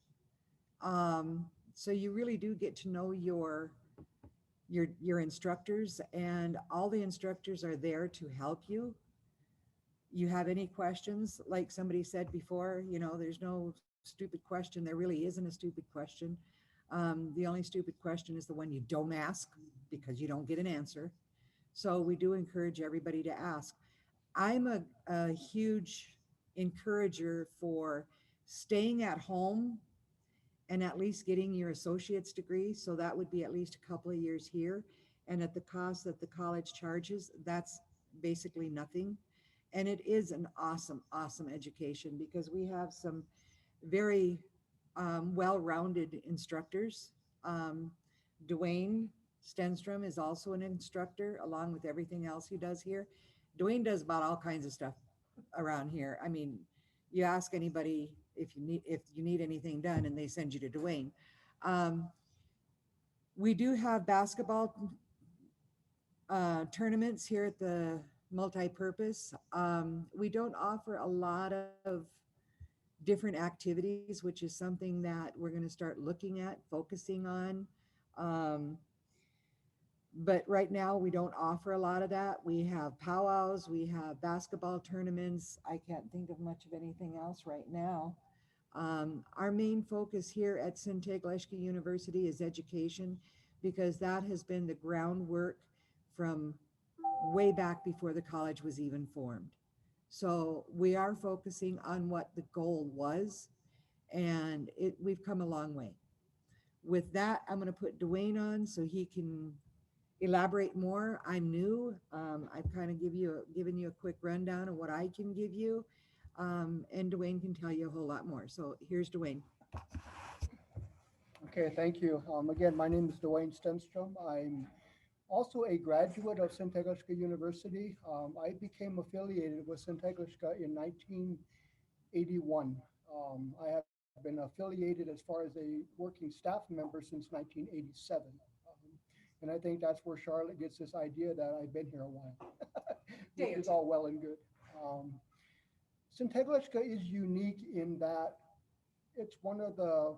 So you really do get to know your instructors, and all the instructors are there to help you. You have any questions, like somebody said before, there's no stupid question. There really isn't a stupid question. The only stupid question is the one you don't ask, because you don't get an answer. So we do encourage everybody to ask. I'm a huge encourager for staying at home and at least getting your associate's degree. So that would be at least a couple of years here. And at the cost that the college charges, that's basically nothing. And it is an awesome, awesome education, because we have some very well-rounded instructors. Dwayne Stenstrom is also an instructor, along with everything else he does here. Dwayne does about all kinds of stuff around here. I mean, you ask anybody if you need anything done, and they send you to Dwayne. We do have basketball tournaments here at the multi-purpose. We don't offer a lot of different activities, which is something that we're going to start looking at, focusing on. But right now we don't offer a lot of that. We have powwows, we have basketball tournaments. I can't think of much of anything else right now. Our main focus here at Sinte Gleska University is education, because that has been the groundwork from way back before the college was even formed. So we are focusing on what the goal was, and we've come a long way. With that, I'm going to put Dwayne on so he can elaborate more. I'm new. I've kind of given you a quick rundown of what I can give you, and Dwayne can tell you a whole lot more. So here's Dwayne. Okay, thank you. Again, my name is Dwayne Stenstrom. I'm also a graduate of Sinte Gleska University. I became affiliated with Sinte Gleska in 1981. I have been affiliated as far as a working staff member since 1987. And I think that's where Charlotte gets this idea that I've been here a while, which is all well and good. Sinte Gleska is unique in that it's one of the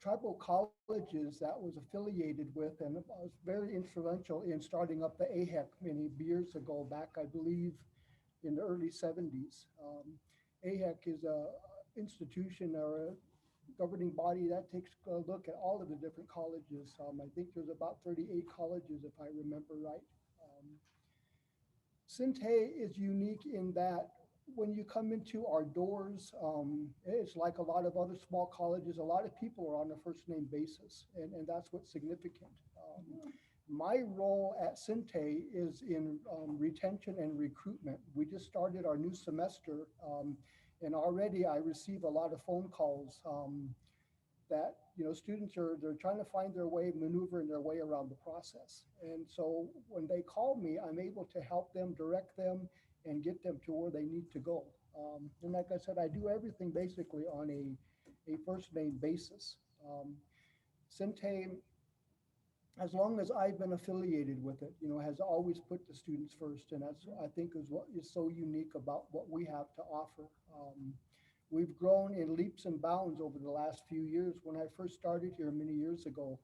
tribal colleges that was affiliated with and was very influential in starting up the AHEC many years ago, back, I believe, in the early 70s. AHEC is a institution or a governing body that takes a look at all of the different colleges. I think there's about 38 colleges, if I remember right. Sinte is unique in that when you come into our doors, it's like a lot of other small colleges, a lot of people are on a first name basis, and that's what's significant. My role at Sinte is in retention and recruitment. We just started our new semester, and already I receive a lot of phone calls that students they're trying to find their way, maneuvering their way around the process. And so when they call me, I'm able to help them, direct them, and get them to where they need to go. And like I said, I do everything basically on a first name basis. Sinte, as long as I've been affiliated with it, has always put the students first. And that's, I think, is what is so unique about what we have to offer. We've grown in leaps and bounds over the last few years. When I first started here many years ago,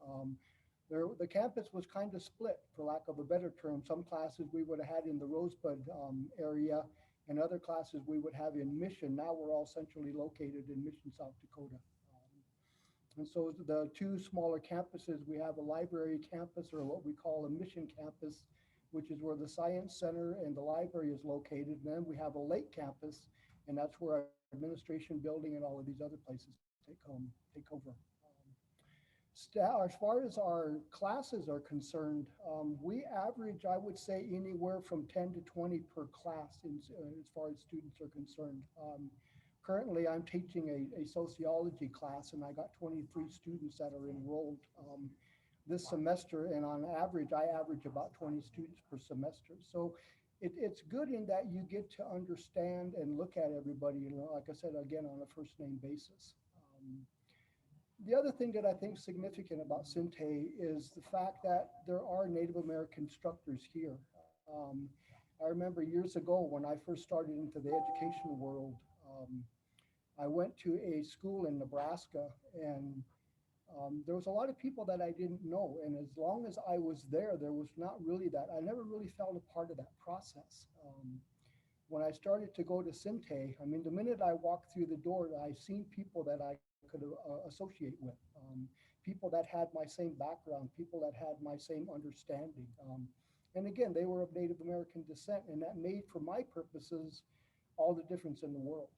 the campus was kind of split, for lack of a better term. Some classes we would have had in the Rosebud area, and other classes we would have in Mission. Now we're all centrally located in Mission, South Dakota. And so the two smaller campuses, we have a library campus, or what we call a Mission campus, which is where the Science Center and the library is located. And then we have a lake campus, and that's where our administration building and all of these other places take over. As far as our classes are concerned, we average, I would say, anywhere from 10 to 20 per class as far as students are concerned. Currently, I'm teaching a sociology class, and I got 23 students that are enrolled this semester. And on average, I average about 20 students per semester. So it's good in that you get to understand and look at everybody, like I said, again, on a first name basis. The other thing that I think is significant about Sinte is the fact that there are Native American instructors here. I remember years ago when I first started into the education world, I went to a school in Nebraska, and there was a lot of people that I didn't know. And as long as I was there, there was not really that. I never really felt a part of that process. When I started to go to Sinte, I mean, the minute I walked through the door, I seen people that I could associate with, people that had my same background, people that had my same understanding. And again, they were of Native American descent, and that made, for my purposes, all the difference in the world.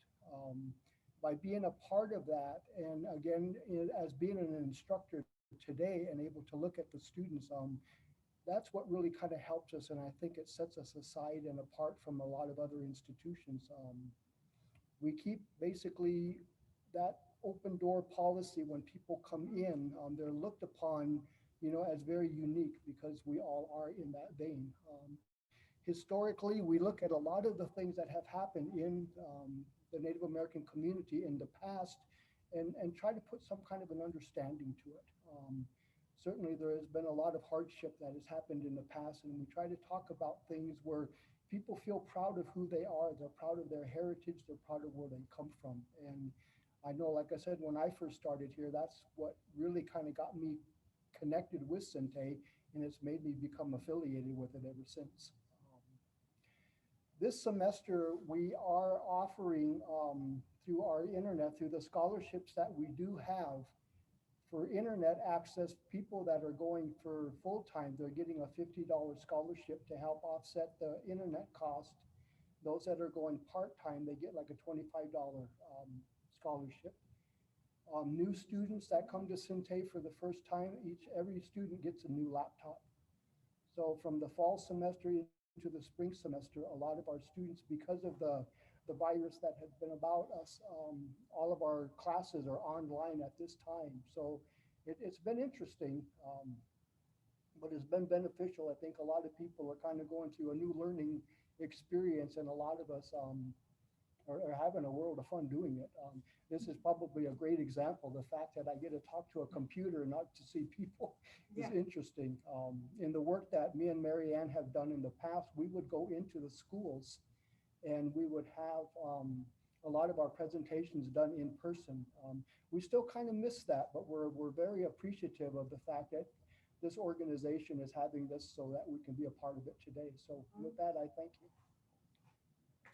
By being a part of that, and again, as being an instructor today and able to look at the students, that's what really kind of helps us, and I think it sets us aside and apart from a lot of other institutions. We keep basically that open door policy. When people come in, they're looked upon, as very unique, because we all are in that vein. Historically, we look at a lot of the things that have happened in the Native American community in the past and try to put some kind of an understanding to it. Certainly there has been a lot of hardship that has happened in the past, and we try to talk about things where people feel proud of who they are, they're proud of their heritage, they're proud of where they come from. And I know, like I said, when I first started here, that's what really kind of got me connected with Sinte, and it's made me become affiliated with it ever since. This semester, we are offering through our internet, through the scholarships that we do have for internet access, people that are going for full-time, they're getting a $50 scholarship to help offset the internet cost. Those that are going part-time, they get like a $25 scholarship. New students that come to Sinte for the first time, every student gets a new laptop. So from the fall semester into the spring semester, a lot of our students, because of the virus that has been about us, all of our classes are online at this time. So it's been interesting, but it's been beneficial. I think a lot of people are kind of going through a new learning experience, and a lot of us are having a world of fun doing it. This is probably a great example. The fact that I get to talk to a computer and not to see people is interesting. In the work that me and Mary Ann have done in the past, we would go into the schools and we would have a lot of our presentations done in person. We still kind of miss that, but we're very appreciative of the fact that this organization is having this so that we can be a part of it today. So with that, I thank you.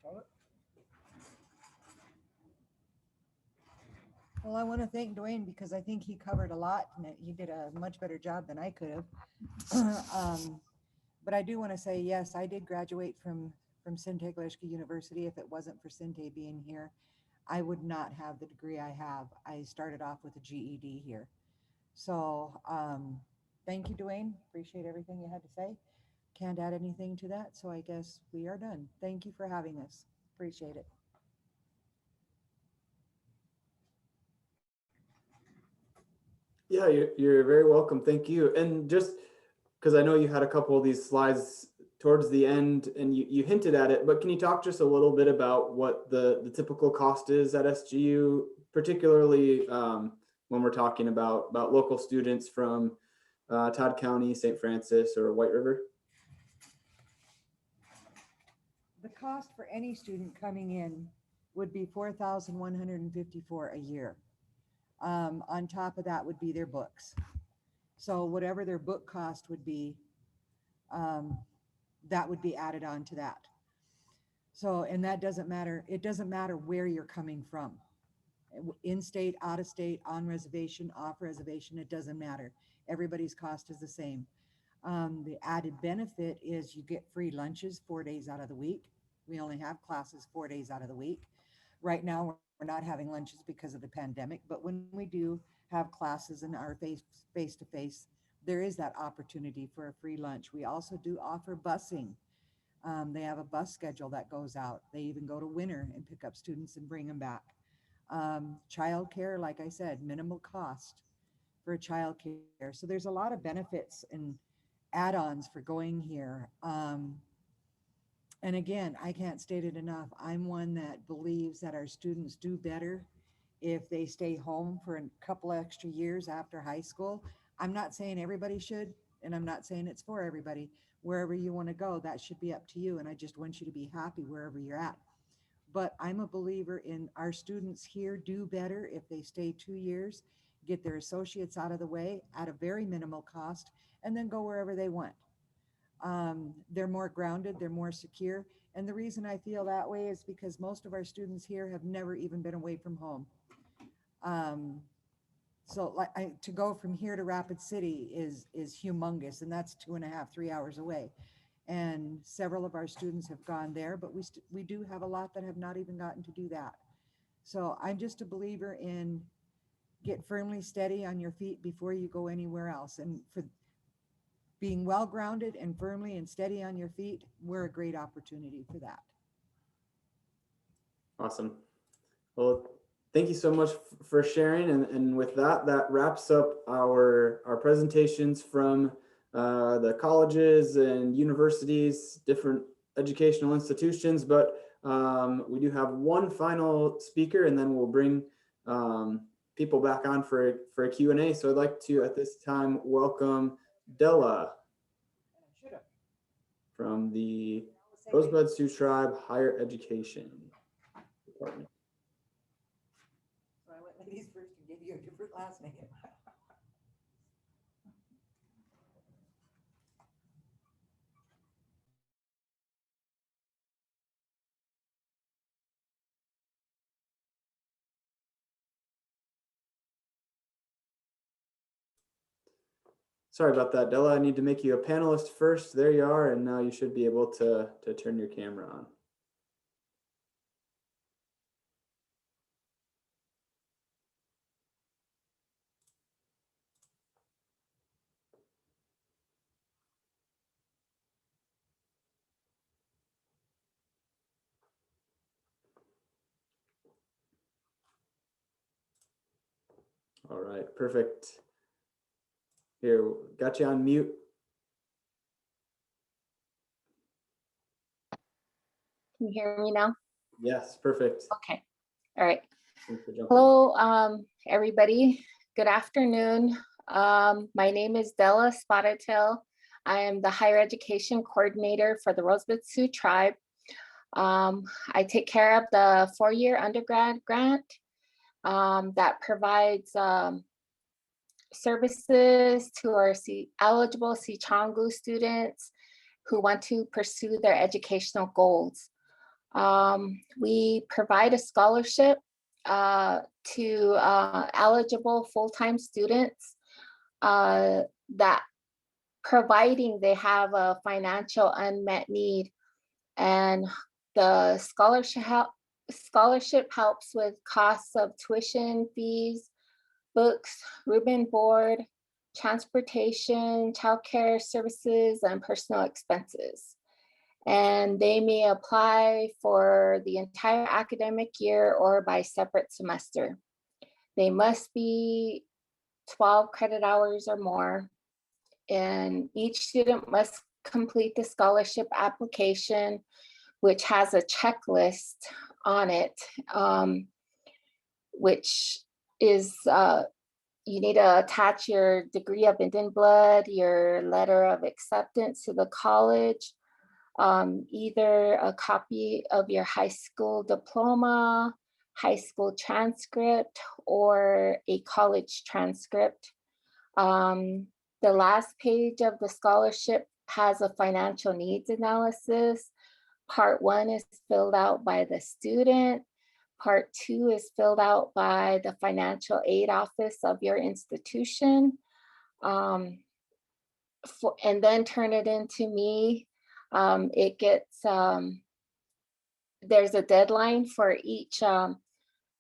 Charlotte? Well, I want to thank Dwayne because I think he covered a lot and he did a much better job than I could have. But I do want to say, yes, I did graduate from Sinte Gleska University. If it wasn't for Sinte being here, I would not have the degree I have. I started off with a GED here. So thank you, Dwayne. Appreciate everything you had to say. Can't add anything to that. So I guess we are done. Thank you for having us. Appreciate it. Yeah, you're very welcome. Thank you. And just because I know you had a couple of these slides towards the end and you hinted at it, but can you talk just a little bit about what the typical cost is at SGU, particularly when we're talking about local students from Todd County, St. Francis, or White River? The cost for any student coming in would be $4,154 a year. On top of that would be their books. So whatever their book cost would be, that would be added on to that. So, and that doesn't matter. It doesn't matter where you're coming from. In-state, out-of-state, on reservation, off reservation, it doesn't matter. Everybody's cost is the same. The added benefit is you get free lunches 4 days out of the week. We only have classes 4 days out of the week. Right now, we're not having lunches because of the pandemic, but when we do have classes and our face-to-face, there is that opportunity for a free lunch. We also do offer busing. They have a bus schedule that goes out. They even go to Winter and pick up students and bring them back. Childcare, like I said, minimal cost for childcare. So there's a lot of benefits and add-ons for going here. And again, I can't state it enough. I'm one that believes that our students do better if they stay home for a couple extra years after high school. I'm not saying everybody should, and I'm not saying it's for everybody. Wherever you want to go, that should be up to you. And I just want you to be happy wherever you're at. But I'm a believer in our students here do better if they stay 2 years, get their associates out of the way at a very minimal cost, and then go wherever they want. They're more grounded, they're more secure. And the reason I feel that way is because most of our students here have never even been away from home. So to go from here to Rapid City is humongous, and that's 2.5, 3 hours away. And several of our students have gone there, but we do have a lot that have not even gotten to do that. So I'm just a believer in get firmly steady on your feet before you go anywhere else. And for being well grounded and firmly and steady on your feet, we're a great opportunity for that. Awesome. Well, thank you so much for sharing. And with that, that wraps up our presentations from the colleges and universities, different educational institutions. But we do have one final speaker, and then we'll bring people back on for a Q&A. So I'd like to, at this time, welcome Della from the Rosebud Sioux Tribe Higher Education Department. So I last name. Sorry about that, Della. I need to make you a panelist first. There you are, and now you should be able to turn your camera on. All right, perfect. Here, got you on mute. Can you hear me now? Yes, perfect. Okay. All right. Thanks for jumping in. Hello, everybody. Good afternoon. My name is Della Spotted-Tail. I am the higher education coordinator for the Rosebud Sioux Tribe. I take care of the 4-year undergrad grant that provides services to our eligible Sicangu students who want to pursue their educational goals. We provide a scholarship to eligible full-time students that providing they have a financial unmet need, and the scholarship helps with costs of tuition fees, books, room and board, transportation, childcare services, and personal expenses. And they may apply for the entire academic year or by separate semester. They must be 12 credit hours or more, and each student must complete the scholarship application, which has a checklist on it, which is you need to attach your degree of Indian blood, your letter of acceptance to the college, either a copy of your high school diploma, high school transcript, or a college transcript. The last page of the scholarship has a financial needs analysis. Part 1 is filled out by the student. Part 2 is filled out by the financial aid office of your institution. And then turn it into me. It gets, there's a deadline for each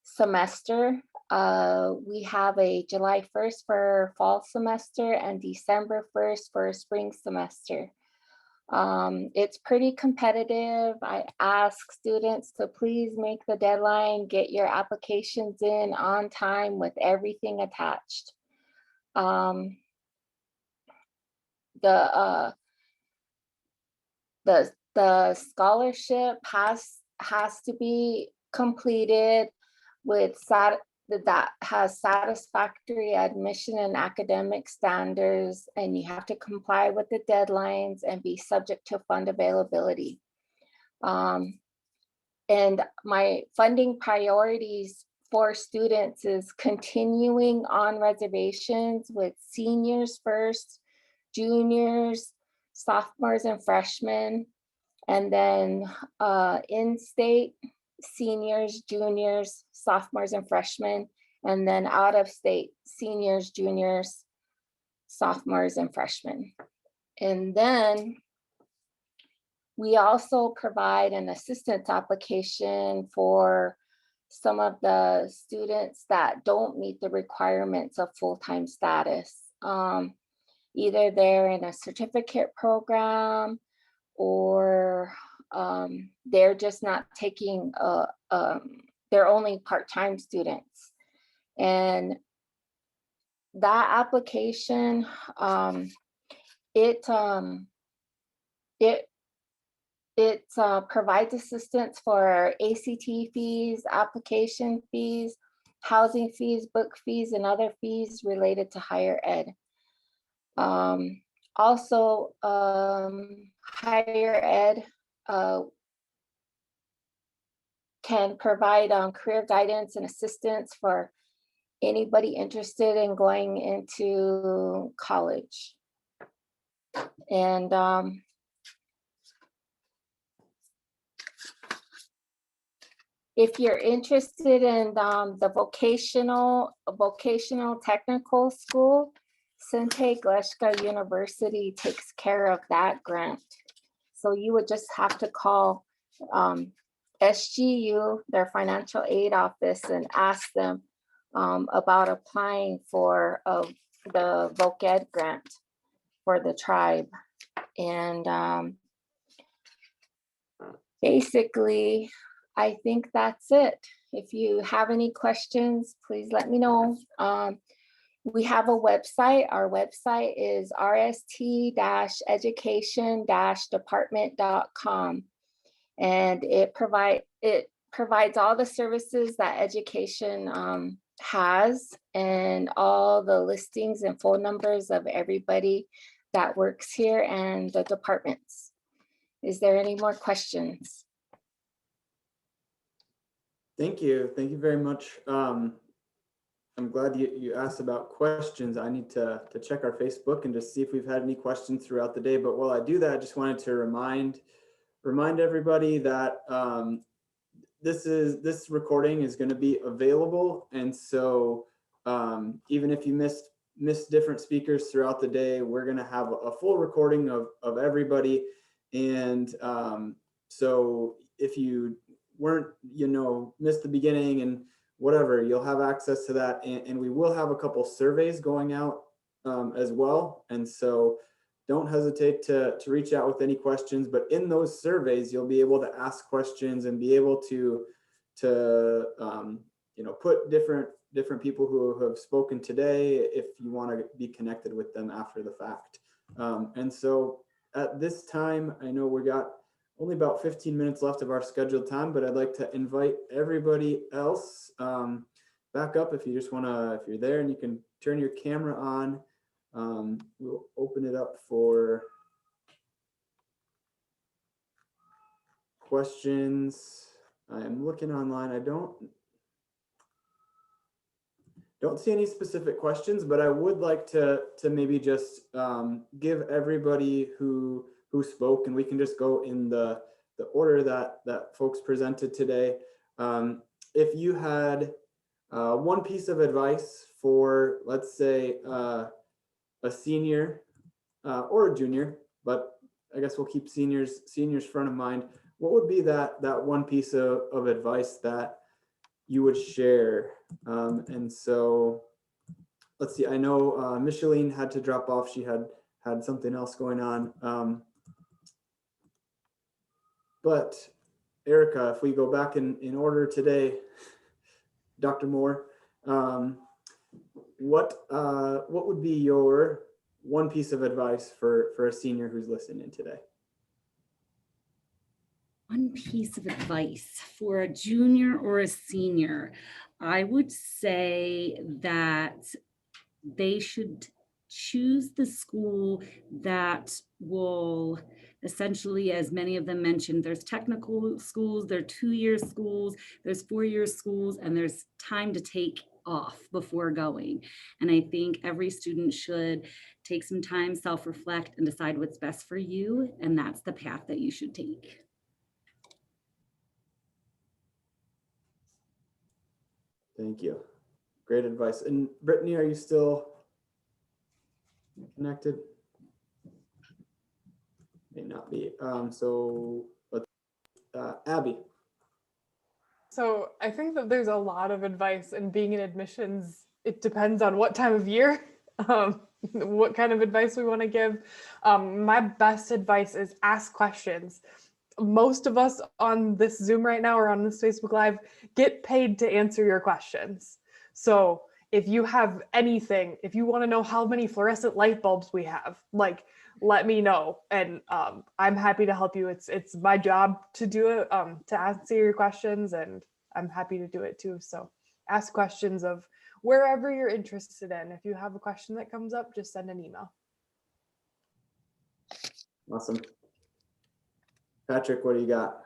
semester. We have a July 1st for fall semester and December 1st for spring semester. It's pretty competitive. I ask students to please make the deadline, get your applications in on time with everything attached. The scholarship has to be completed with that has satisfactory admission and academic standards, and you have to comply with the deadlines and be subject to fund availability. And my funding priorities for students is continuing on reservations with seniors first, juniors, sophomores and freshmen, and then in-state seniors, juniors, sophomores and freshmen, and then out of state seniors, juniors, sophomores and freshmen. And then we also provide an assistance application for some of the students that don't meet the requirements of full-time status. Either they're in a certificate program or they're just not taking, they're only part-time students. And that application, it provides assistance for ACT fees, application fees, housing fees, book fees, and other fees related to higher ed. Also, higher ed can provide career guidance and assistance for anybody interested in going into college. And if you're interested in the vocational technical school, Sinte Gleska University takes care of that grant. So you would just have to call SGU, their financial aid office, and ask them about applying for the voc ed grant for the tribe. And basically, I think that's it. If you have any questions, please let me know. We have a website. Our website is rst-education-department.com. And it provides all the services that education has, and all the listings and phone numbers of everybody that works here and the departments. Is there any more questions? Thank you. Thank you very much. I'm glad you asked about questions. I need to check our Facebook and just see if we've had any questions throughout the day. But while I do that, I just wanted to remind everybody that this recording is going to be available. And so even if you missed different speakers throughout the day, we're going to have a full recording of everybody. And so if you weren't, missed the beginning and whatever, you'll have access to that. And we will have a couple surveys going out as well. And so don't hesitate to reach out with any questions, but in those surveys, you'll be able to ask questions and be able to put different people who have spoken today if you want to be connected with them after the fact. And so at this time, I know we got only about 15 minutes left of our scheduled time, but I'd like to invite everybody else back up if you just want to, if you're there and you can turn your camera on. We'll open it up for questions. I'm looking online. I don't see any specific questions, but I would like to maybe just give everybody who spoke, and we can just go in the order that folks presented today. If you had one piece of advice for, let's say, a senior or a junior, but I guess we'll keep seniors front of mind, what would be that one piece of advice that you would share? And so let's see, I know Micheline had to drop off. She had something else going on. But Erica, if we go back in order today, Dr. Moore, what would be your one piece of advice for a senior who's listening today? One piece of advice for a junior or a senior, I would say that they should choose the school that will essentially, as many of them mentioned, there's technical schools, there are 2-year schools, there's 4-year schools, and there's time to take off before going. And I think every student should take some time, self-reflect, and decide what's best for you. And that's the path that you should take. Thank you. Great advice. And Brittany, are you still connected? May not be. So let's Abby. So I think that there's a lot of advice, and being in admissions, it depends on what time of year, what kind of advice we want to give. My best advice is ask questions. Most of us on this Zoom right now or on this Facebook Live get paid to answer your questions. So if you have anything, if you want to know how many fluorescent light bulbs we have, let me know, and I'm happy to help you. It's my job to do it, to answer your questions, and I'm happy to do it too. So ask questions of wherever you're interested in. If you have a question that comes up, just send an email. Awesome. Patrick, what do you got?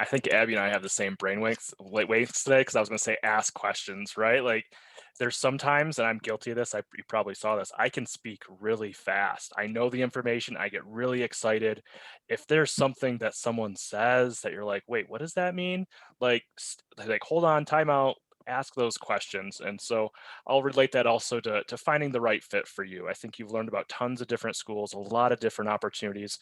I think Abby and I have the same waves today, because I was going to say ask questions, right? Like there's sometimes, and I'm guilty of this, you probably saw this, I can speak really fast. I know the information, I get really excited. If there's something that someone says that you're like, wait, what does that mean? Like hold on, time out, ask those questions. And so I'll relate that also to finding the right fit for you. I think you've learned about tons of different schools, a lot of different opportunities.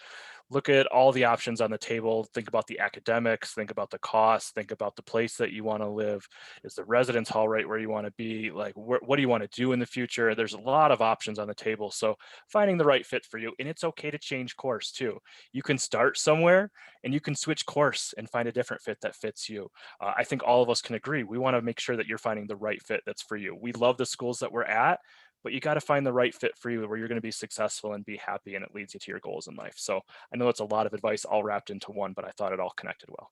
Look at all the options on the table. Think about the academics, think about the costs, think about the place that you want to live. Is the residence hall right where you want to be? Like, what do you want to do in the future? There's a lot of options on the table. So finding the right fit for you, and it's okay to change course too. You can start somewhere and you can switch course and find a different fit that fits you. I think all of us can agree. We want to make sure that you're finding the right fit that's for you. We love the schools that we're at, but you got to find the right fit for you where you're going to be successful and be happy, and it leads you to your goals in life. So I know it's a lot of advice all wrapped into one, but I thought it all connected well.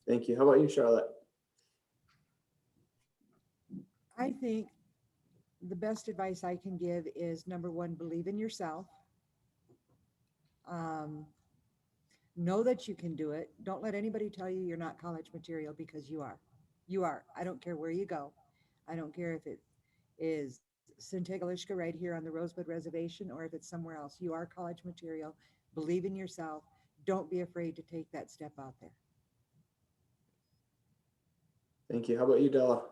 Thank you. How about you, Charlotte? I think the best advice I can give is, number one, believe in yourself. Know that you can do it. Don't let anybody tell you you're not college material, because you are. You are. I don't care where you go. I don't care if it is Sinte Gleska right here on the Rosebud Reservation, or if it's somewhere else. You are college material. Believe in yourself. Don't be afraid to take that step out there. Thank you. How about you, Della?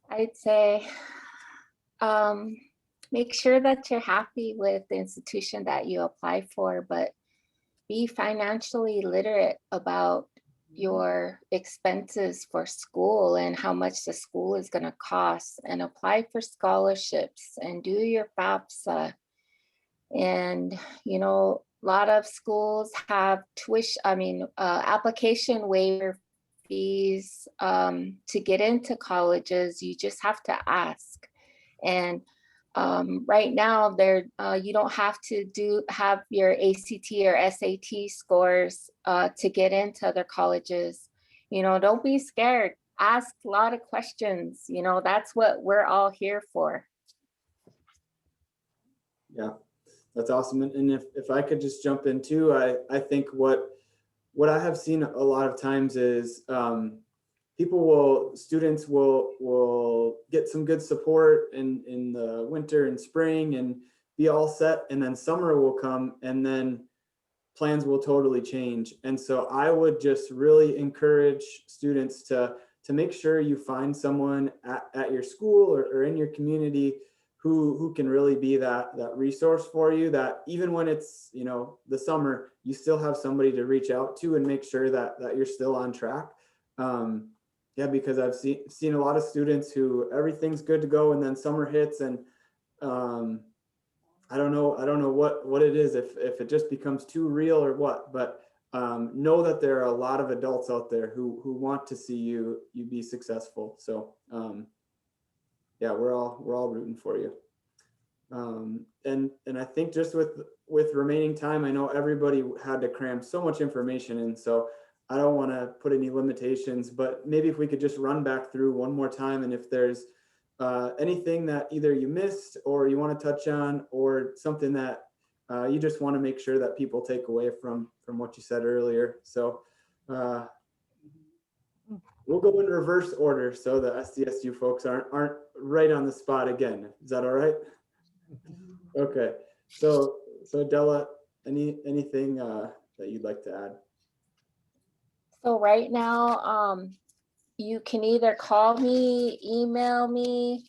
I'd say make sure that you're happy with the institution that you apply for, but be financially literate about your expenses for school and how much the school is going to cost, and apply for scholarships and do your FAFSA. And, you know, a lot of schools have application waiver fees to get into colleges. You just have to ask. And right now, you don't have to have your ACT or SAT scores to get into other colleges. You know, don't be scared. Ask a lot of questions. You know, that's what we're all here for. Yeah, that's awesome. And if I could just jump in too, I think what I have seen a lot of times is students will get some good support in the winter and spring and be all set, and then summer will come and then plans will totally change. And so I would just really encourage students to make sure you find someone at your school or in your community who can really be that resource for you, that even when it's, you know, the summer, you still have somebody to reach out to and make sure that you're still on track. Yeah, because I've seen a lot of students who everything's good to go, and then summer hits, and I don't know what it is, if it just becomes too real or what, but know that there are a lot of adults out there who want to see you be successful. So yeah, we're all rooting for you. And I think just with remaining time, I know everybody had to cram so much information in, so I don't want to put any limitations, but maybe if we could just run back through one more time, and if there's anything that either you missed or you want to touch on, or something that you just want to make sure that people take away from what you said earlier. So we'll go in reverse order so the SDSU folks aren't right on the spot again. Is that all right? Okay. So Della, anything that you'd like to add? So right now, you can either call me, email me,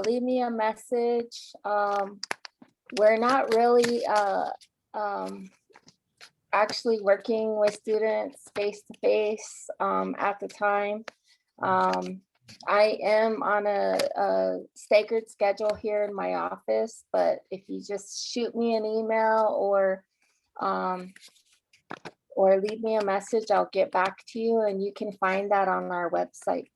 leave me a message. We're not really actually working with students face to face at the time. I am on a staggered schedule here in my office, but if you just shoot me an email or leave me a message, I'll get back to you, and you can find that on our website.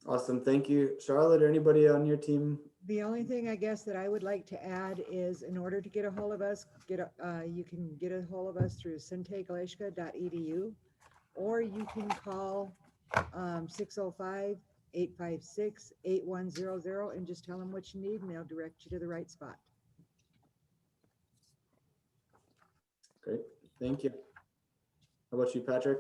Awesome. Thank you, Charlotte, or anybody on your team. The only thing I guess that I would like to add is, in order to get a hold of us, you can get a hold of us through sintegleska.edu, or you can call 605-856-8100 and just tell them what you need, and they'll direct you to the right spot. Great, thank you. How about you, Patrick?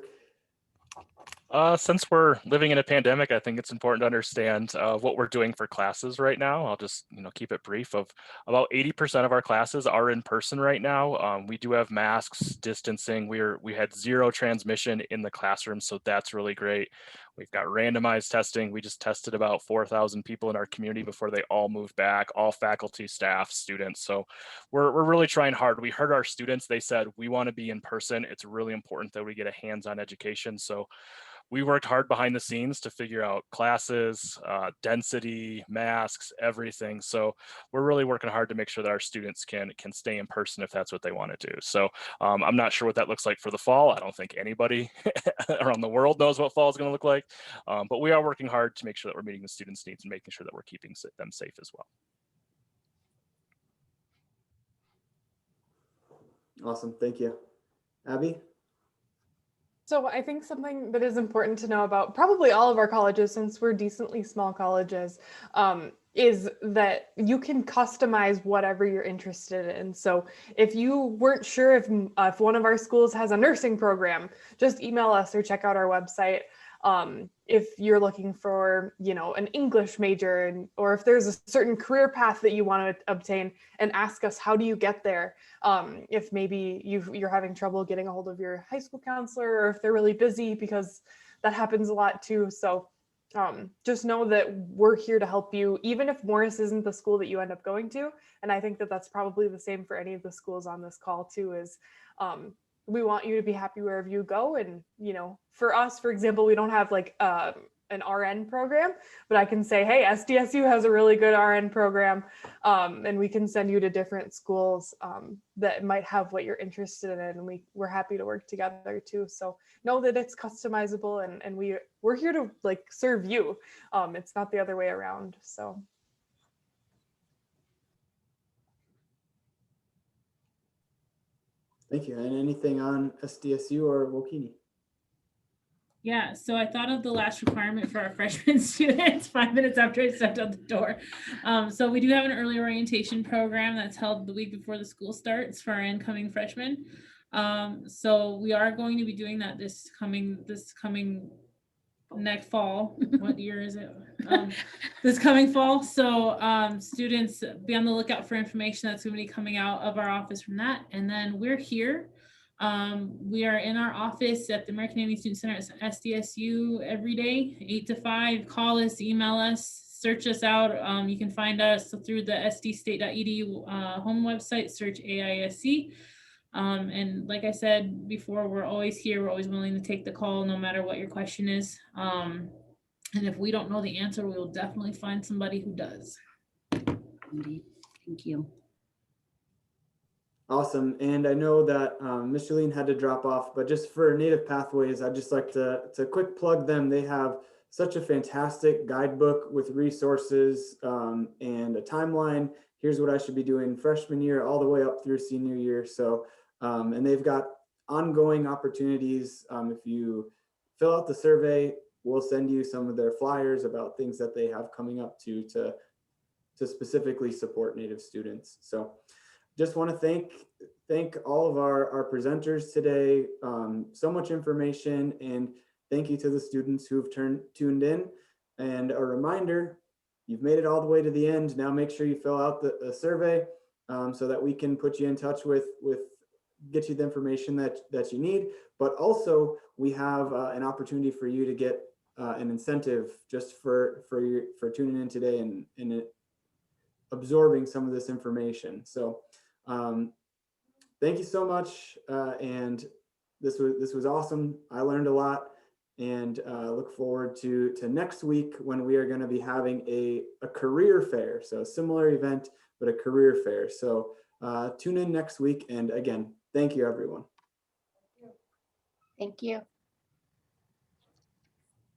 Since we're living in a pandemic, I think it's important to understand what we're doing for classes right now. I'll just keep it brief. Of about 80% of our classes are in person right now. We do have masks, distancing. We had 0 transmission in the classroom, so that's really great. We've got randomized testing. We just tested about 4,000 people in our community before they all moved back, all faculty, staff, students. So we're really trying hard. We heard our students, they said, we want to be in person. It's really important that we get a hands-on education. So we worked hard behind the scenes to figure out classes, density, masks, everything. So we're really working hard to make sure that our students can stay in person if that's what they want to do. So I'm not sure what that looks like for the fall. I don't think anybody around the world knows what fall is going to look like. But we are working hard to make sure that we're meeting the students' needs and making sure that we're keeping them safe as well. Awesome, thank you. Abby? So I think something that is important to know about probably all of our colleges, since we're decently small colleges, is that you can customize whatever you're interested in. So if you weren't sure if one of our schools has a nursing program, just email us or check out our website. If you're looking for, an English major, or if there's a certain career path that you want to obtain, and ask us, how do you get there? If maybe you're having trouble getting a hold of your high school counselor, or if they're really busy, because that happens a lot too. So just know that we're here to help you, even if Morris isn't the school that you end up going to. And I think that that's probably the same for any of the schools on this call too, is we want you to be happy wherever you go. And, for us, for example, we don't have like an RN program, but I can say, hey, SDSU has a really good RN program, and we can send you to different schools that might have what you're interested in, and we're happy to work together too. So know that it's customizable, and we're here to serve you. It's not the other way around. So. Thank you. And anything on SDSU or Wokini? Yeah, so I thought of the last requirement for our freshman students 5 minutes after I stepped out the door. So we do have an early orientation program that's held the week before the school starts for our incoming freshmen. So we are going to be doing that this coming next fall. What year is it? This coming fall. So students, be on the lookout for information that's going to be coming out of our office from that. And then we're here. We are in our office at the American Indian Student Center at SDSU every day, 8 to 5. Call us, email us, search us out. You can find us through the sdstate.edu home website, search AISC. And like I said before, we're always here. We're always willing to take the call, no matter what your question is. And if we don't know the answer, we will definitely find somebody who does. Indeed. Thank you. Awesome. And I know that Ms. Jillian had to drop off, but just for Native Pathways, I'd just like to quick plug them. They have such a fantastic guidebook with resources and a timeline. Here's what I should be doing freshman year all the way up through senior year. So, and they've got ongoing opportunities. If you fill out the survey, we'll send you some of their flyers about things that they have coming up to specifically support Native students. So just want to thank all of our presenters today. So much information, and thank you to the students who have tuned in. And a reminder, you've made it all the way to the end. Now make sure you fill out the survey so that we can put you in touch with get you the information that you need. But also we have an opportunity for you to get an incentive just for tuning in today and absorbing some of this information. So thank you so much. And this was awesome. I learned a lot, and look forward to next week when we are going to be having a career fair. So a similar event, but a career fair. So tune in next week. And again, thank you, everyone. Thank you.